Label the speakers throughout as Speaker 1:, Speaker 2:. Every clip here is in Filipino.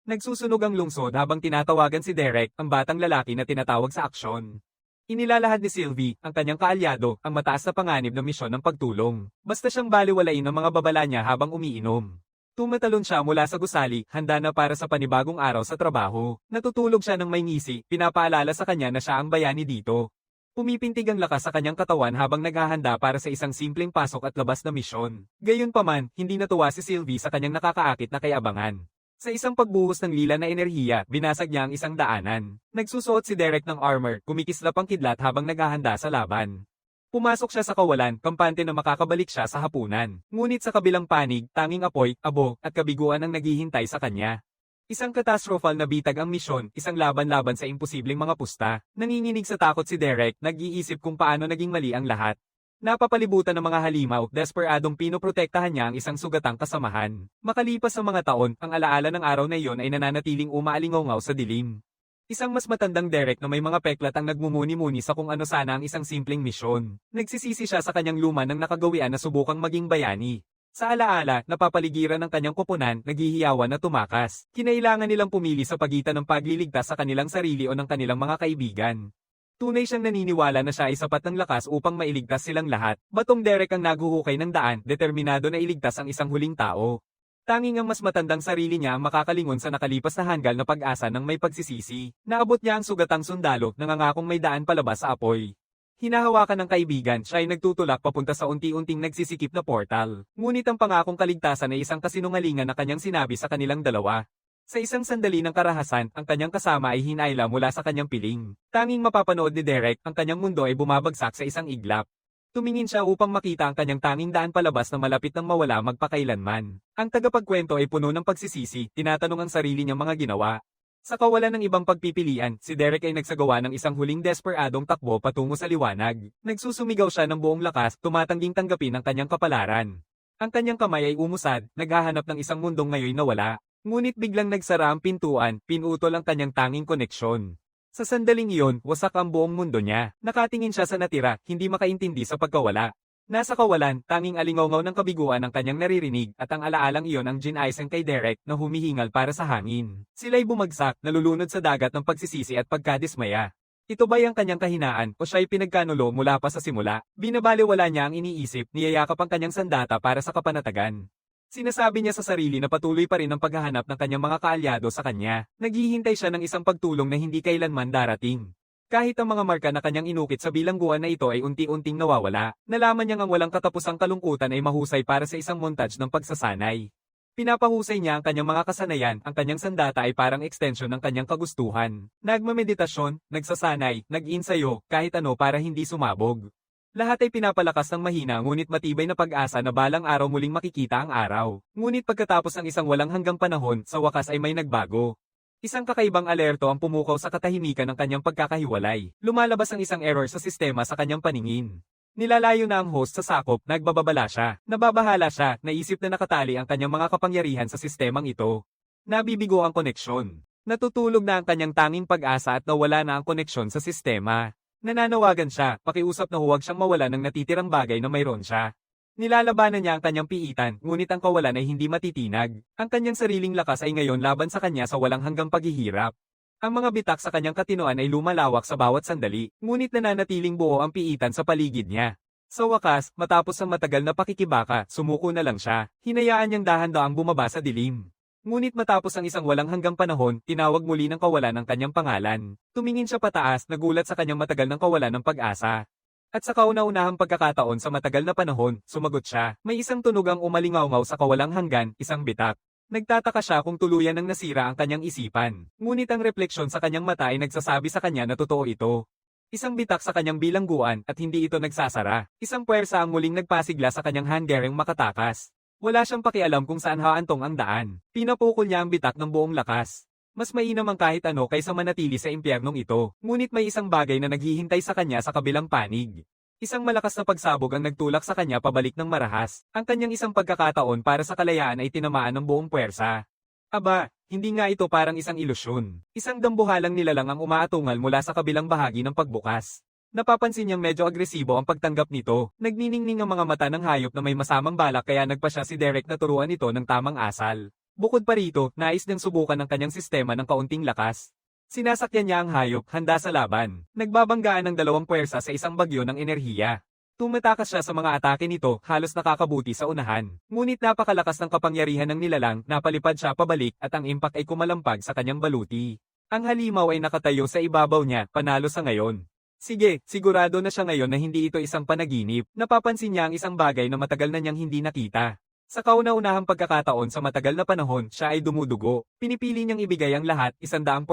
Speaker 1: Nagsusunog ang lungsod habang tinatawagan si Derek, ang batang lalaki na tinatawag sa aksyon. Inilalahad ni Sylvie, ang kanyang kaalyado, ang mataas na panganib na misyon ng pagtulong. Basta siyang baliwalain ng mga babala niya habang umiinom. Tumatalon siya mula sa gusali, handa na para sa panibagong araw sa trabaho. Natutulog siya ng may ngisi, pinapaalala sa kanya na siya ang bayani dito. Pumipintig ang lakas sa kanyang katawan habang naghahanda para sa isang simpleng pasok at labas na misyon. Gayunpaman, hindi natuwa si Sylvie sa kanyang nakakaakit na kayabangan. Sa isang pagbuhos ng lila na enerhiya, binasag niya ang isang daanan. Nagsusuot si Derek ng armor, kumikislap ang kidlat habang naghahanda sa laban. Pumasok siya sa kawalan, kampante na makakabalik siya sa hapunan. Ngunit sa kabilang panig, tanging apoy, abo, at kabiguan ang naghihintay sa kanya. Isang katastrofal na bitag ang misyon, isang laban-laban sa imposibleng mga pusta. Nanginginig sa takot si Derek, nag-iisip kung paano naging mali ang lahat. Napapalibutan ng mga halimaw, desperadong pinoprotektahan niya ang isang sugatang kasamahan. Makalipas sa mga taon, ang alaala ng araw na iyon ay nananatiling umaalingaw sa dilim. Isang mas matandang Derek na may mga peklat ang nagmumuni-muni sa kung ano sana ang isang simpleng misyon. Nagsisisi siya sa kanyang luma ng nakagawian na subukang maging bayani. Sa alaala, napapaligiran ng kanyang koponan, naghihiyawan na tumakas. Kinailangan nilang pumili sa pagitan ng pagliligtas sa kanilang sarili o ng kanilang mga kaibigan. Tunay siyang naniniwala na siya ay sapat ng lakas upang mailigtas silang lahat. Batong Derek ang naghuhukay ng daan, determinado na iligtas ang isang huling tao. Tanging ang mas matandang sarili niya ang makakalingon sa nakalipas na hanggal na pag-asa ng may pagsisisi. Naabot niya ang sugatang sundalo, nangangakong may daan palabas sa apoy. Hinahawakan ng kaibigan, siya ay nagtutulak papunta sa unti-unting nagsisikip na portal. Ngunit ang pangakong kaligtasan ay isang kasinungalingan na kanyang sinabi sa kanilang dalawa. Sa isang sandali ng karahasan, ang kanyang kasama ay hinayla mula sa kanyang piling. Tanging mapapanood ni Derek, ang kanyang mundo ay bumabagsak sa isang iglap. Tumingin siya upang makita ang kanyang tanging daan palabas na malapit nang mawala magpakailanman. Ang tagapagkwento ay puno ng pagsisisi, tinatanong ang sarili niyang mga ginawa. Sa kawalan ng ibang pagpipilian, si Derek ay nagsagawa ng isang huling desperadong takbo patungo sa liwanag. Nagsusumigaw siya ng buong lakas, tumatangging tanggapin ang kanyang kapalaran. Ang kanyang kamay ay umusad, naghahanap ng isang mundong ngayon na wala. Ngunit biglang nagsara ang pintuan, pinutol ang kanyang tanging koneksyon. Sa sandaling iyon, wasak ang buong mundo niya. Nakatingin siya sa natira, hindi makaintindi sa pagkawala. Nasa kawalan, tanging alingawngaw ng kabiguan ang kanyang naririnig at ang alaalang iyon ang ginaisang kay Derek na humihingal para sa hangin. Sila'y bumagsak, nalulunod sa dagat ng pagsisisi at pagkadismaya. Ito ba'y ang kanyang kahinaan o siya'y pinagkanulo mula pa sa simula? Binabaliwala niya ang iniisip, niyayakap ang kanyang sandata para sa kapanatagan. Sinasabi niya sa sarili na patuloy pa rin ang paghahanap ng kanyang mga kaalyado sa kanya. Naghihintay siya ng isang pagtulong na hindi kailanman darating. Kahit ang mga marka na kanyang inukit sa bilangguan na ito ay unti-unting nawawala, nalaman niyang ang walang katapusang kalungkutan ay mahusay para sa isang montage ng pagsasanay. Pinapahusay niya ang kanyang mga kasanayan, ang kanyang sandata ay parang extension ng kanyang kagustuhan. Nagmameditasyon, nagsasanay, nag-insayo, kahit ano para hindi sumabog. Lahat ay pinapalakas ng mahina ngunit matibay na pag-asa na balang araw muling makikita ang araw. Ngunit pagkatapos ng isang walang hanggang panahon, sa wakas ay may nagbago. Isang kakaibang alerto ang pumukaw sa katahimikan ng kanyang pagkakahiwalay. Lumalabas ang isang error sa sistema sa kanyang paningin. Nilalayo na ang host sa sakop, nagbababala siya. Nababahala siya, naisip na nakatali ang kanyang mga kapangyarihan sa sistemang ito. Nabibigo ang koneksyon. Natutulog na ang kanyang tanging pag-asa at nawala na ang koneksyon sa sistema. Nananawagan siya, pakiusap na huwag siyang mawala ng natitirang bagay na mayroon siya. Nilalabanan niya ang kanyang piitan, ngunit ang kawalan ay hindi matitinag. Ang kanyang sariling lakas ay ngayon laban sa kanya sa walang hanggang paghihirap. Ang mga bitak sa kanyang katinoan ay lumalawak sa bawat sandali, ngunit nananatiling buo ang piitan sa paligid niya. Sa wakas, matapos ang matagal na pakikibaka, sumuko na lang siya. Hinayaan niyang dahan-daang bumaba sa dilim. Ngunit matapos ang isang walang hanggang panahon, tinawag muli ng kawalan ang kanyang pangalan. Tumingin siya pataas, nagulat sa kanyang matagal ng kawalan ng pag-asa. At sa kauna-unahang pagkakataon sa matagal na panahon, sumagot siya. May isang tunog ang umalingaw sa kawalang hanggan, isang bitak. Nagtataka siya kung tuluyan ng nasira ang kanyang isipan. Ngunit ang refleksyon sa kanyang mata ay nagsasabi sa kanya na totoo ito. Isang bitak sa kanyang bilangguan at hindi ito nagsasara. Isang puwersa ang muling nagpasigla sa kanyang handgereng makatakas. Wala siyang pakialam kung saan haantong ang daan. Pinapukol niya ang bitak ng buong lakas. Mas mainam ang kahit ano kaysa manatili sa impyernong ito. Ngunit may isang bagay na naghihintay sa kanya sa kabilang panig. Isang malakas na pagsabog ang nagtulak sa kanya pabalik ng marahas. Ang kanyang isang pagkakataon para sa kalayaan ay tinamaan ng buong puwersa. Aba, hindi nga ito parang isang ilusyon. Isang dambuhalang nilalang ang umaatungal mula sa kabilang bahagi ng pagbukas. Napapansin niyang medyo agresibo ang pagtanggap nito. Nagniningning ang mga mata ng hayop na may masamang balak kaya nagpa siya si Derek na turuan ito ng tamang asal. Bukod pa rito, nais niyang subukan ang kanyang sistema ng kaunting lakas. Sinasakyan niya ang hayop, handa sa laban. Nagbabanggaan ng dalawang puwersa sa isang bagyo ng enerhiya. Tumatakas siya sa mga atake nito, halos nakakabuti sa unahan. Ngunit napakalakas ng kapangyarihan ng nilalang, napalipad siya pabalik at ang impact ay kumalampag sa kanyang baluti. Ang halimaw ay nakatayo sa ibabaw niya, panalo sa ngayon. Sige, sigurado na siya ngayon na hindi ito isang panaginip. Napapansin niya ang isang bagay na matagal na niyang hindi nakita. Sa kauna-unahang pagkakataon sa matagal na panahon, siya ay dumudugo. Pinipili niyang ibigay ang lahat, 100%.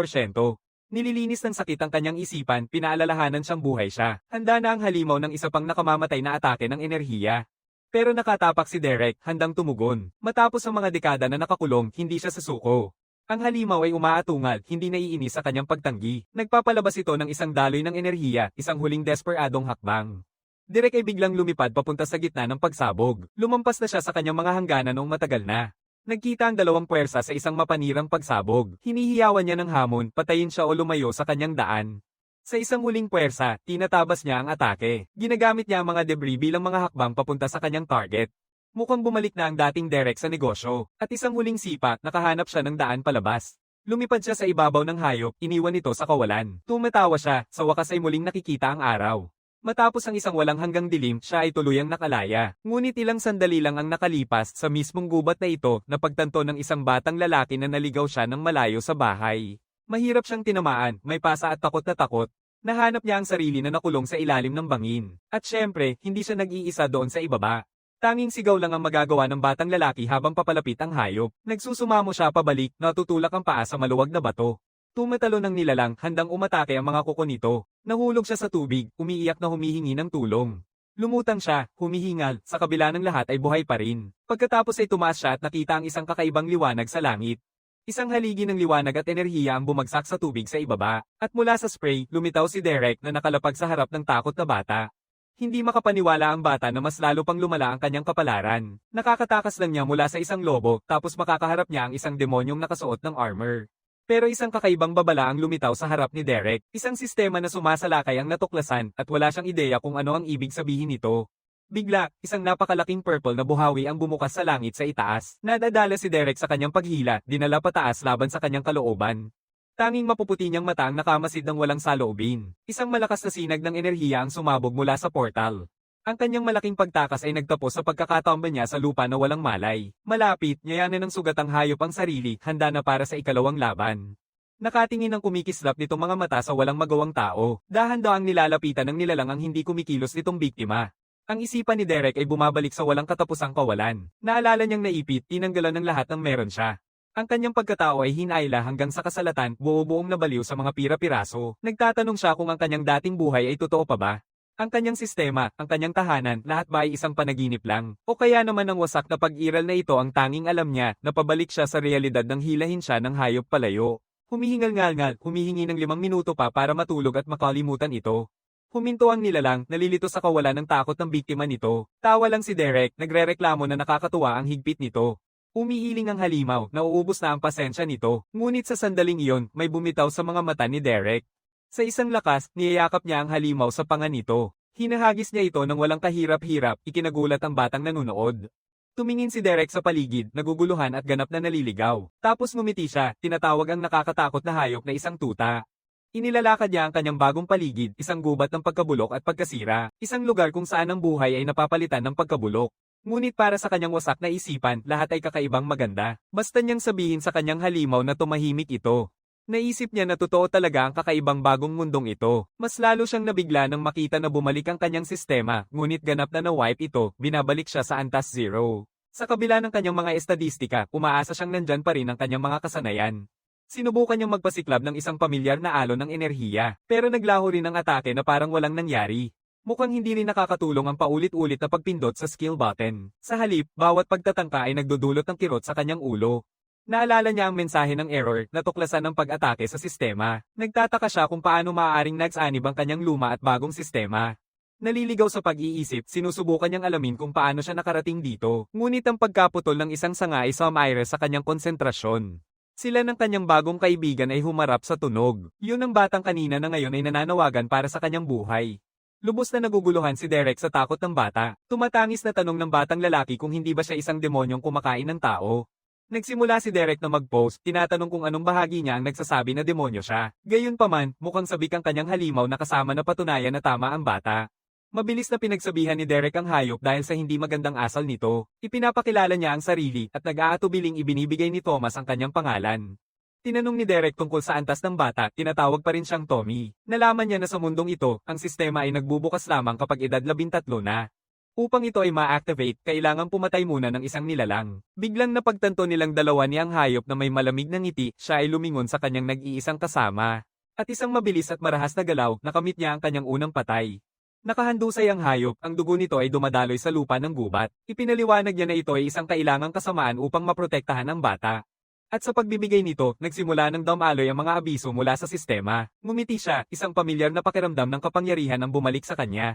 Speaker 1: Nililinis ng sakit ang kanyang isipan, pinaalalahanan siyang buhay siya. Handa na ang halimaw ng isa pang nakamamatay na atake ng enerhiya. Pero nakatapak si Derek, handang tumugon. Matapos ang mga dekada na nakakulong, hindi siya sasuko. Ang halimaw ay umaatungal, hindi naiinis sa kanyang pagtanggi. Nagpapalabas ito ng isang daloy ng enerhiya, isang huling desperadong hakbang. Derek ay biglang lumipad papunta sa gitna ng pagsabog. Lumampas na siya sa kanyang mga hangganan noong matagal na. Nagkita ang dalawang puwersa sa isang mapanirang pagsabog. Hinihiyawan niya ng hamon, patayin siya o lumayo sa kanyang daan. Sa isang huling puwersa, tinatabas niya ang atake. Ginagamit niya ang mga debris bilang mga hakbang papunta sa kanyang target. Mukhang bumalik na ang dating Derek sa negosyo. At isang huling sipa, nakahanap siya ng daan palabas. Lumipad siya sa ibabaw ng hayop, iniwan ito sa kawalan. Tumatawa siya, sa wakas ay muling nakikita ang araw. Matapos ang isang walang hanggang dilim, siya ay tuluyang nakalaya. Ngunit ilang sandali lang ang nakalipas sa mismong gubat na ito, napagtanto ng isang batang lalaki na naligaw siya ng malayo sa bahay. Mahirap siyang tinamaan, may pasa at takot na takot. Nahanap niya ang sarili na nakulong sa ilalim ng bangin. At syempre, hindi siya nag-iisa doon sa ibaba. Tanging sigaw lang ang magagawa ng batang lalaki habang papalapit ang hayop. Nagsusumamo siya pabalik, natutulak ang paa sa maluwag na bato. Tumatalo ng nilalang, handang umatake ang mga kuko nito. Nahulog siya sa tubig, umiiyak na humihingi ng tulong. Lumutang siya, humihingal, sa kabila ng lahat ay buhay pa rin. Pagkatapos ay tumaas siya at nakita ang isang kakaibang liwanag sa langit. Isang haligi ng liwanag at enerhiya ang bumagsak sa tubig sa ibaba. At mula sa spray, lumitaw si Derek na nakalapag sa harap ng takot na bata. Hindi makapaniwala ang bata na mas lalo pang lumala ang kanyang kapalaran. Nakakatakas lang niya mula sa isang lobo, tapos makakaharap niya ang isang demonyong nakasuot ng armor. Pero isang kakaibang babala ang lumitaw sa harap ni Derek, isang sistema na sumasalakay ang natuklasan at wala siyang ideya kung ano ang ibig sabihin nito. Bigla, isang napakalaking purple na buhawi ang bumukas sa langit sa itaas. Nadadala si Derek sa kanyang paghila, dinala pataas laban sa kanyang kalooban. Tanging mapuputi niyang mata ang nakamasid ng walang saloobin. Isang malakas na sinag ng enerhiya ang sumabog mula sa portal. Ang kanyang malaking pagtakas ay nagtapos sa pagkakatamba niya sa lupa na walang malay. Malapit, yayanan ng sugat ang hayop ang sarili, handa na para sa ikalawang laban. Nakatingin ang kumikislap nitong mga mata sa walang magawang tao. Dahan-daang nilalapitan ng nilalang ang hindi kumikilos nitong biktima. Ang isipan ni Derek ay bumabalik sa walang katapusang kawalan. Naalala niyang naipit, tinanggalan ng lahat ng meron siya. Ang kanyang pagkatao ay hinayla hanggang sa kasalatan, buo-buong nabaliw sa mga pira-piraso. Nagtatanong siya kung ang kanyang dating buhay ay totoo pa ba. Ang kanyang sistema, ang kanyang tahanan, lahat ba ay isang panaginip lang? O kaya naman ang wasak na pag-iral na ito ang tanging alam niya na pabalik siya sa realidad nang hilahin siya ng hayop palayo. Humihingal-ngal-ngal, humihingi ng 5 minuto pa para matulog at makalimutan ito. Huminto ang nilalang, nalilito sa kawalan ng takot ng biktima nito. Tawa lang si Derek, nagrereklamo na nakakatuwa ang higpit nito. Umiiling ang halimaw, nauubos na ang pasensya nito. Ngunit sa sandaling iyon, may bumitaw sa mga mata ni Derek. Sa isang lakas, niyayakap niya ang halimaw sa panga nito. Hinahagis niya ito ng walang kahirap-hirap, ikinagulat ang batang nanunood. Tumingin si Derek sa paligid, naguguluhan at ganap na naliligaw. Tapos ngumiti siya, tinatawag ang nakakatakot na hayop na isang tuta. Inilalakad niya ang kanyang bagong paligid, isang gubat ng pagkabulok at pagkasira, isang lugar kung saan ang buhay ay napapalitan ng pagkabulok. Ngunit para sa kanyang wasak na isipan, lahat ay kakaibang maganda. Basta niyang sabihin sa kanyang halimaw na tumahimik ito. Naisip niya na totoo talaga ang kakaibang bagong mundong ito. Mas lalo siyang nabigla nang makita na bumalik ang kanyang sistema, ngunit ganap na na-wipe ito, binabalik siya sa antas zero. Sa kabila ng kanyang mga estadistika, umaasa siyang nandyan pa rin ang kanyang mga kasanayan. Sinubukan niyang magpasiklab ng isang pamilyar na alon ng enerhiya, pero naglaho rin ang atake na parang walang nangyari. Mukhang hindi rin nakakatulong ang paulit-ulit na pagpindot sa skill button. Sa halip, bawat pagtatangka ay nagdudulot ng kirot sa kanyang ulo. Naalala niya ang mensahe ng error na tuklasan ng pag-atake sa sistema. Nagtataka siya kung paano maaaring nagsanib ang kanyang luma at bagong sistema. Naliligaw sa pag-iisip, sinusubukan niyang alamin kung paano siya nakarating dito. Ngunit ang pagkaputol ng isang sanga ay sumire sa kanyang konsentrasyon. Sila ng kanyang bagong kaibigan ay humarap sa tunog. Yun ang batang kanina na ngayon ay nananawagan para sa kanyang buhay. Lubos na naguguluhan si Derek sa takot ng bata. Tumatangis na tanong ng batang lalaki kung hindi ba siya isang demonyong kumakain ng tao. Nagsimula si Derek na mag-post, tinatanong kung anong bahagi niya ang nagsasabi na demonyo siya. Gayunpaman, mukhang sabik ang kanyang halimaw na kasama na patunayan na tama ang bata. Mabilis na pinagsabihan ni Derek ang hayop dahil sa hindi magandang asal nito. Ipinapakilala niya ang sarili at nag-aatubiling ibinibigay ni Thomas ang kanyang pangalan. Tinanong ni Derek tungkol sa antas ng bata, tinatawag pa rin siyang Tommy. Nalaman niya na sa mundong ito, ang sistema ay nagbubukas lamang kapag edad 13 na. Upang ito ay ma-activate, kailangang pumatay muna ng isang nilalang. Biglang napagtanto nilang dalawa niyang hayop na may malamig na ngiti, siya ay lumingon sa kanyang nag-iisang kasama. At isang mabilis at marahas na galaw, nakamit niya ang kanyang unang patay. Nakahandusay ang hayop, ang dugo nito ay dumadaloy sa lupa ng gubat. Ipinaliwanag niya na ito ay isang kailangang kasamaan upang maprotektahan ang bata. At sa pagbibigay nito, nagsimula ng dumaloy ang mga abiso mula sa sistema. Ngumiti siya, isang pamilyar na pakiramdam ng kapangyarihan ang bumalik sa kanya.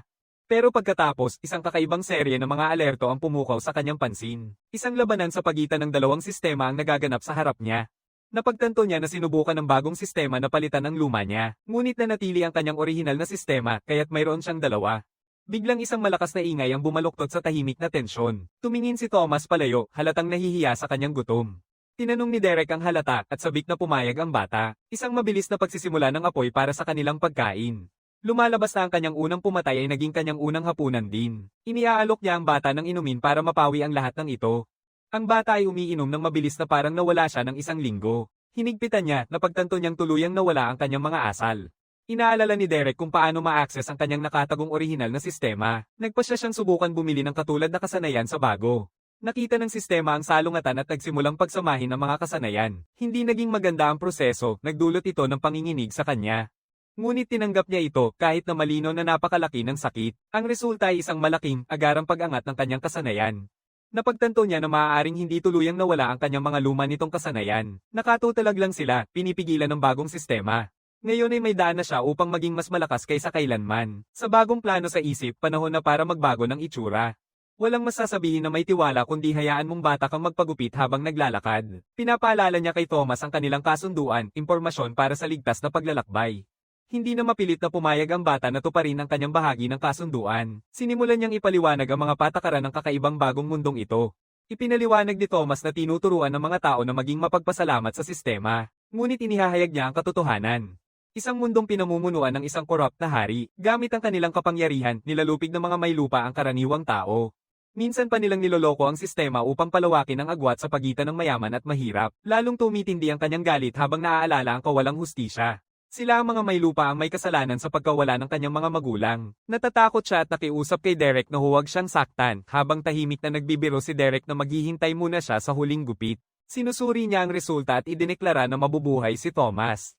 Speaker 1: Pero pagkatapos, isang kakaibang serye ng mga alerto ang pumukaw sa kanyang pansin. Isang labanan sa pagitan ng dalawang sistema ang nagaganap sa harap niya. Napagtanto niya na sinubukan ng bagong sistema na palitan ang luma niya, ngunit nanatili ang kanyang orihinal na sistema, kaya't mayroon siyang dalawa. Biglang isang malakas na ingay ang bumaluktot sa tahimik na tensyon. Tumingin si Thomas palayo, halatang nahihiya sa kanyang gutom. Tinanong ni Derek ang halata at sabik na pumayag ang bata. Isang mabilis na pagsisimula ng apoy para sa kanilang pagkain. Lumalabas na ang kanyang unang pumatay ay naging kanyang unang hapunan din. Iniaalok niya ang bata ng inumin para mapawi ang lahat ng ito. Ang bata ay umiinom ng mabilis na parang nawala siya ng isang linggo. Hinigpitan niya, napagtanto niyang tuluyang nawala ang kanyang mga asal. Inaalala ni Derek kung paano ma-access ang kanyang nakatagong orihinal na sistema. Nagpasya siyang subukan bumili ng katulad na kasanayan sa bago. Nakita ng sistema ang salungatan at nagsimulang pagsamahin ang mga kasanayan. Hindi naging maganda ang proseso, nagdulot ito ng panginginig sa kanya. Ngunit tinanggap niya ito kahit na malino na napakalaki ng sakit. Ang resulta ay isang malaking, agarang pag-angat ng kanyang kasanayan. Napagtanto niya na maaaring hindi tuluyang nawala ang kanyang mga luma nitong kasanayan. Nakatutalag lang sila, pinipigilan ng bagong sistema. Ngayon ay may daan na siya upang maging mas malakas kaysa kailanman. Sa bagong plano sa isip, panahon na para magbago ng itsura. Walang masasabihin na may tiwala kundi hayaan mong bata kang magpagupit habang naglalakad. Pinapaalala niya kay Thomas ang kanilang kasunduan, impormasyon para sa ligtas na paglalakbay. Hindi na mapilit na pumayag ang bata na tuparin ang kanyang bahagi ng kasunduan. Sinimulan niyang ipaliwanag ang mga patakaran ng kakaibang bagong mundong ito. Ipinaliwanag ni Thomas na tinuturuan ng mga tao na maging mapagpasalamat sa sistema. Ngunit inihahayag niya ang katotohanan. Isang mundong pinamumunuan ng isang korrupt na hari, gamit ang kanilang kapangyarihan, nilalupig ng mga may lupa ang karaniwang tao. Minsan pa nilang niloloko ang sistema upang palawakin ang agwat sa pagitan ng mayaman at mahirap. Lalong tumitindi ang kanyang galit habang naaalala ang kawalang hustisya. Sila ang mga may lupa ang may kasalanan sa pagkawala ng kanyang mga magulang. Natatakot siya at nakiusap kay Derek na huwag siyang saktan, habang tahimik na nagbibiro si Derek na maghihintay muna siya sa huling gupit. Sinusuri niya ang resulta at idineklara na mabubuhay si Thomas.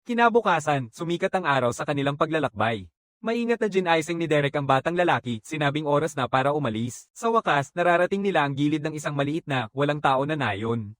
Speaker 1: Kinabukasan, sumikat ang araw sa kanilang paglalakbay. Maingat na ginayasing ni Derek ang batang lalaki, sinabing oras na para umalis. Sa wakas, nararating nila ang gilid ng isang maliit na, walang tao na nayon.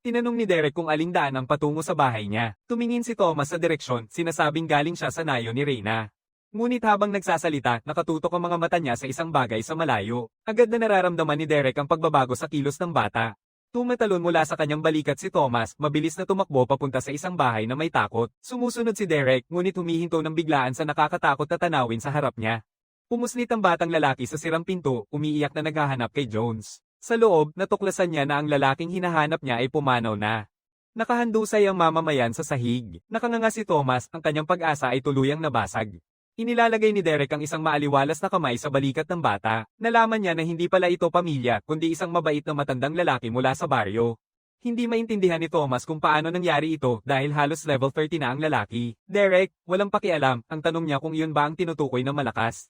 Speaker 1: Tinanong ni Derek kung aling daan ang patungo sa bahay niya. Tumingin si Thomas sa direksyon, sinasabing galing siya sa nayo ni Reyna. Ngunit habang nagsasalita, nakatutok ang mga mata niya sa isang bagay sa malayo. Agad na nararamdaman ni Derek ang pagbabago sa kilos ng bata. Tumatalon mula sa kanyang balikat si Thomas, mabilis na tumakbo papunta sa isang bahay na may takot. Sumusunod si Derek, ngunit humihinto ng biglaan sa nakakatakot na tanawin sa harap niya. Pumuslit ang batang lalaki sa sirang pinto, umiiyak na naghahanap kay Jones. Sa loob, natuklasan niya na ang lalaking hinahanap niya ay pumanaw na. Nakahandusay ang mamamayan sa sahig. Nakanganga si Thomas, ang kanyang pag-asa ay tuluyang nabasag. Inilalagay ni Derek ang isang maaliwalas na kamay sa balikat ng bata. Nalaman niya na hindi pala ito pamilya, kundi isang mabait na matandang lalaki mula sa baryo. Hindi maintindihan ni Thomas kung paano nangyari ito dahil halos level 30 na ang lalaki. Derek, walang pakialam, ang tanong niya kung iyon ba ang tinutukoy ng malakas.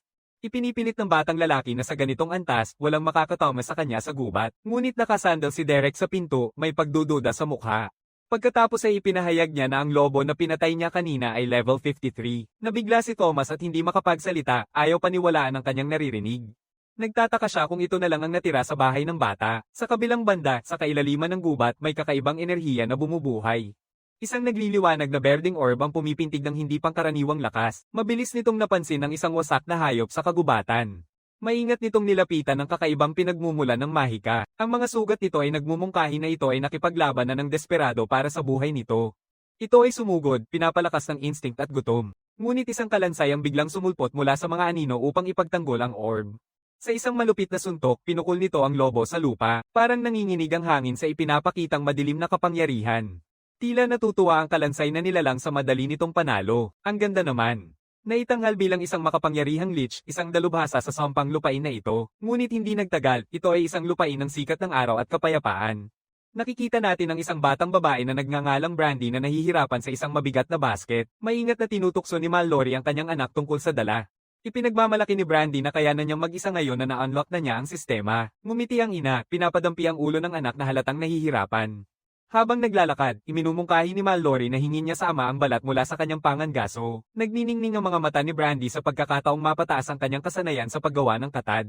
Speaker 1: Ipinipilit ng batang lalaki na sa ganitong antas, walang makakatama sa kanya sa gubat. Ngunit nakasandal si Derek sa pinto, may pagdududa sa mukha. Pagkatapos ay ipinahayag niya na ang lobo na pinatay niya kanina ay level 53. Nabigla si Thomas at hindi makapagsalita, ayaw paniwalaan ang kanyang naririnig. Nagtataka siya kung ito na lang ang natira sa bahay ng bata. Sa kabilang banda, sa kailaliman ng gubat, may kakaibang enerhiya na bumubuhay. Isang nagliliwanag na berdeng orb ang pumipintig ng hindi pangkaraniwang lakas. Mabilis nitong napansin ang isang wasak na hayop sa kagubatan. Maingat nitong nilapitan ang kakaibang pinagmumulan ng mahika. Ang mga sugat nito ay nagmumungkahi na ito ay nakipaglaban na ng desperado para sa buhay nito. Ito ay sumugod, pinapalakas ng instinct at gutom. Ngunit isang kalansay ang biglang sumulpot mula sa mga anino upang ipagtanggol ang orb. Sa isang malupit na suntok, pinukol nito ang lobo sa lupa, parang nanginginig ang hangin sa ipinapakitang madilim na kapangyarihan. Tila natutuwa ang kalansay na nilalang sa madali nitong panalo. Ang ganda naman. Naitanghal bilang isang makapangyarihang lich, isang dalubhasa sa sampang lupain na ito. Ngunit hindi nagtagal, ito ay isang lupain ng sikat ng araw at kapayapaan. Nakikita natin ang isang batang babae na nagngangalang Brandy na nahihirapan sa isang mabigat na basket. Maingat na tinutukso ni Mallory ang kanyang anak tungkol sa dala. Ipinagmamalaki ni Brandy na kayanan niyang mag-isa ngayon na na-unlock na niya ang sistema. Ngumiti ang ina, pinapadampi ang ulo ng anak na halatang nahihirapan. Habang naglalakad, iminumungkahi ni Mallory na hingin niya sa ama ang balat mula sa kanyang pangangaso. Nagniningning ang mga mata ni Brandy sa pagkakataong mapataas ang kanyang kasanayan sa paggawa ng katad.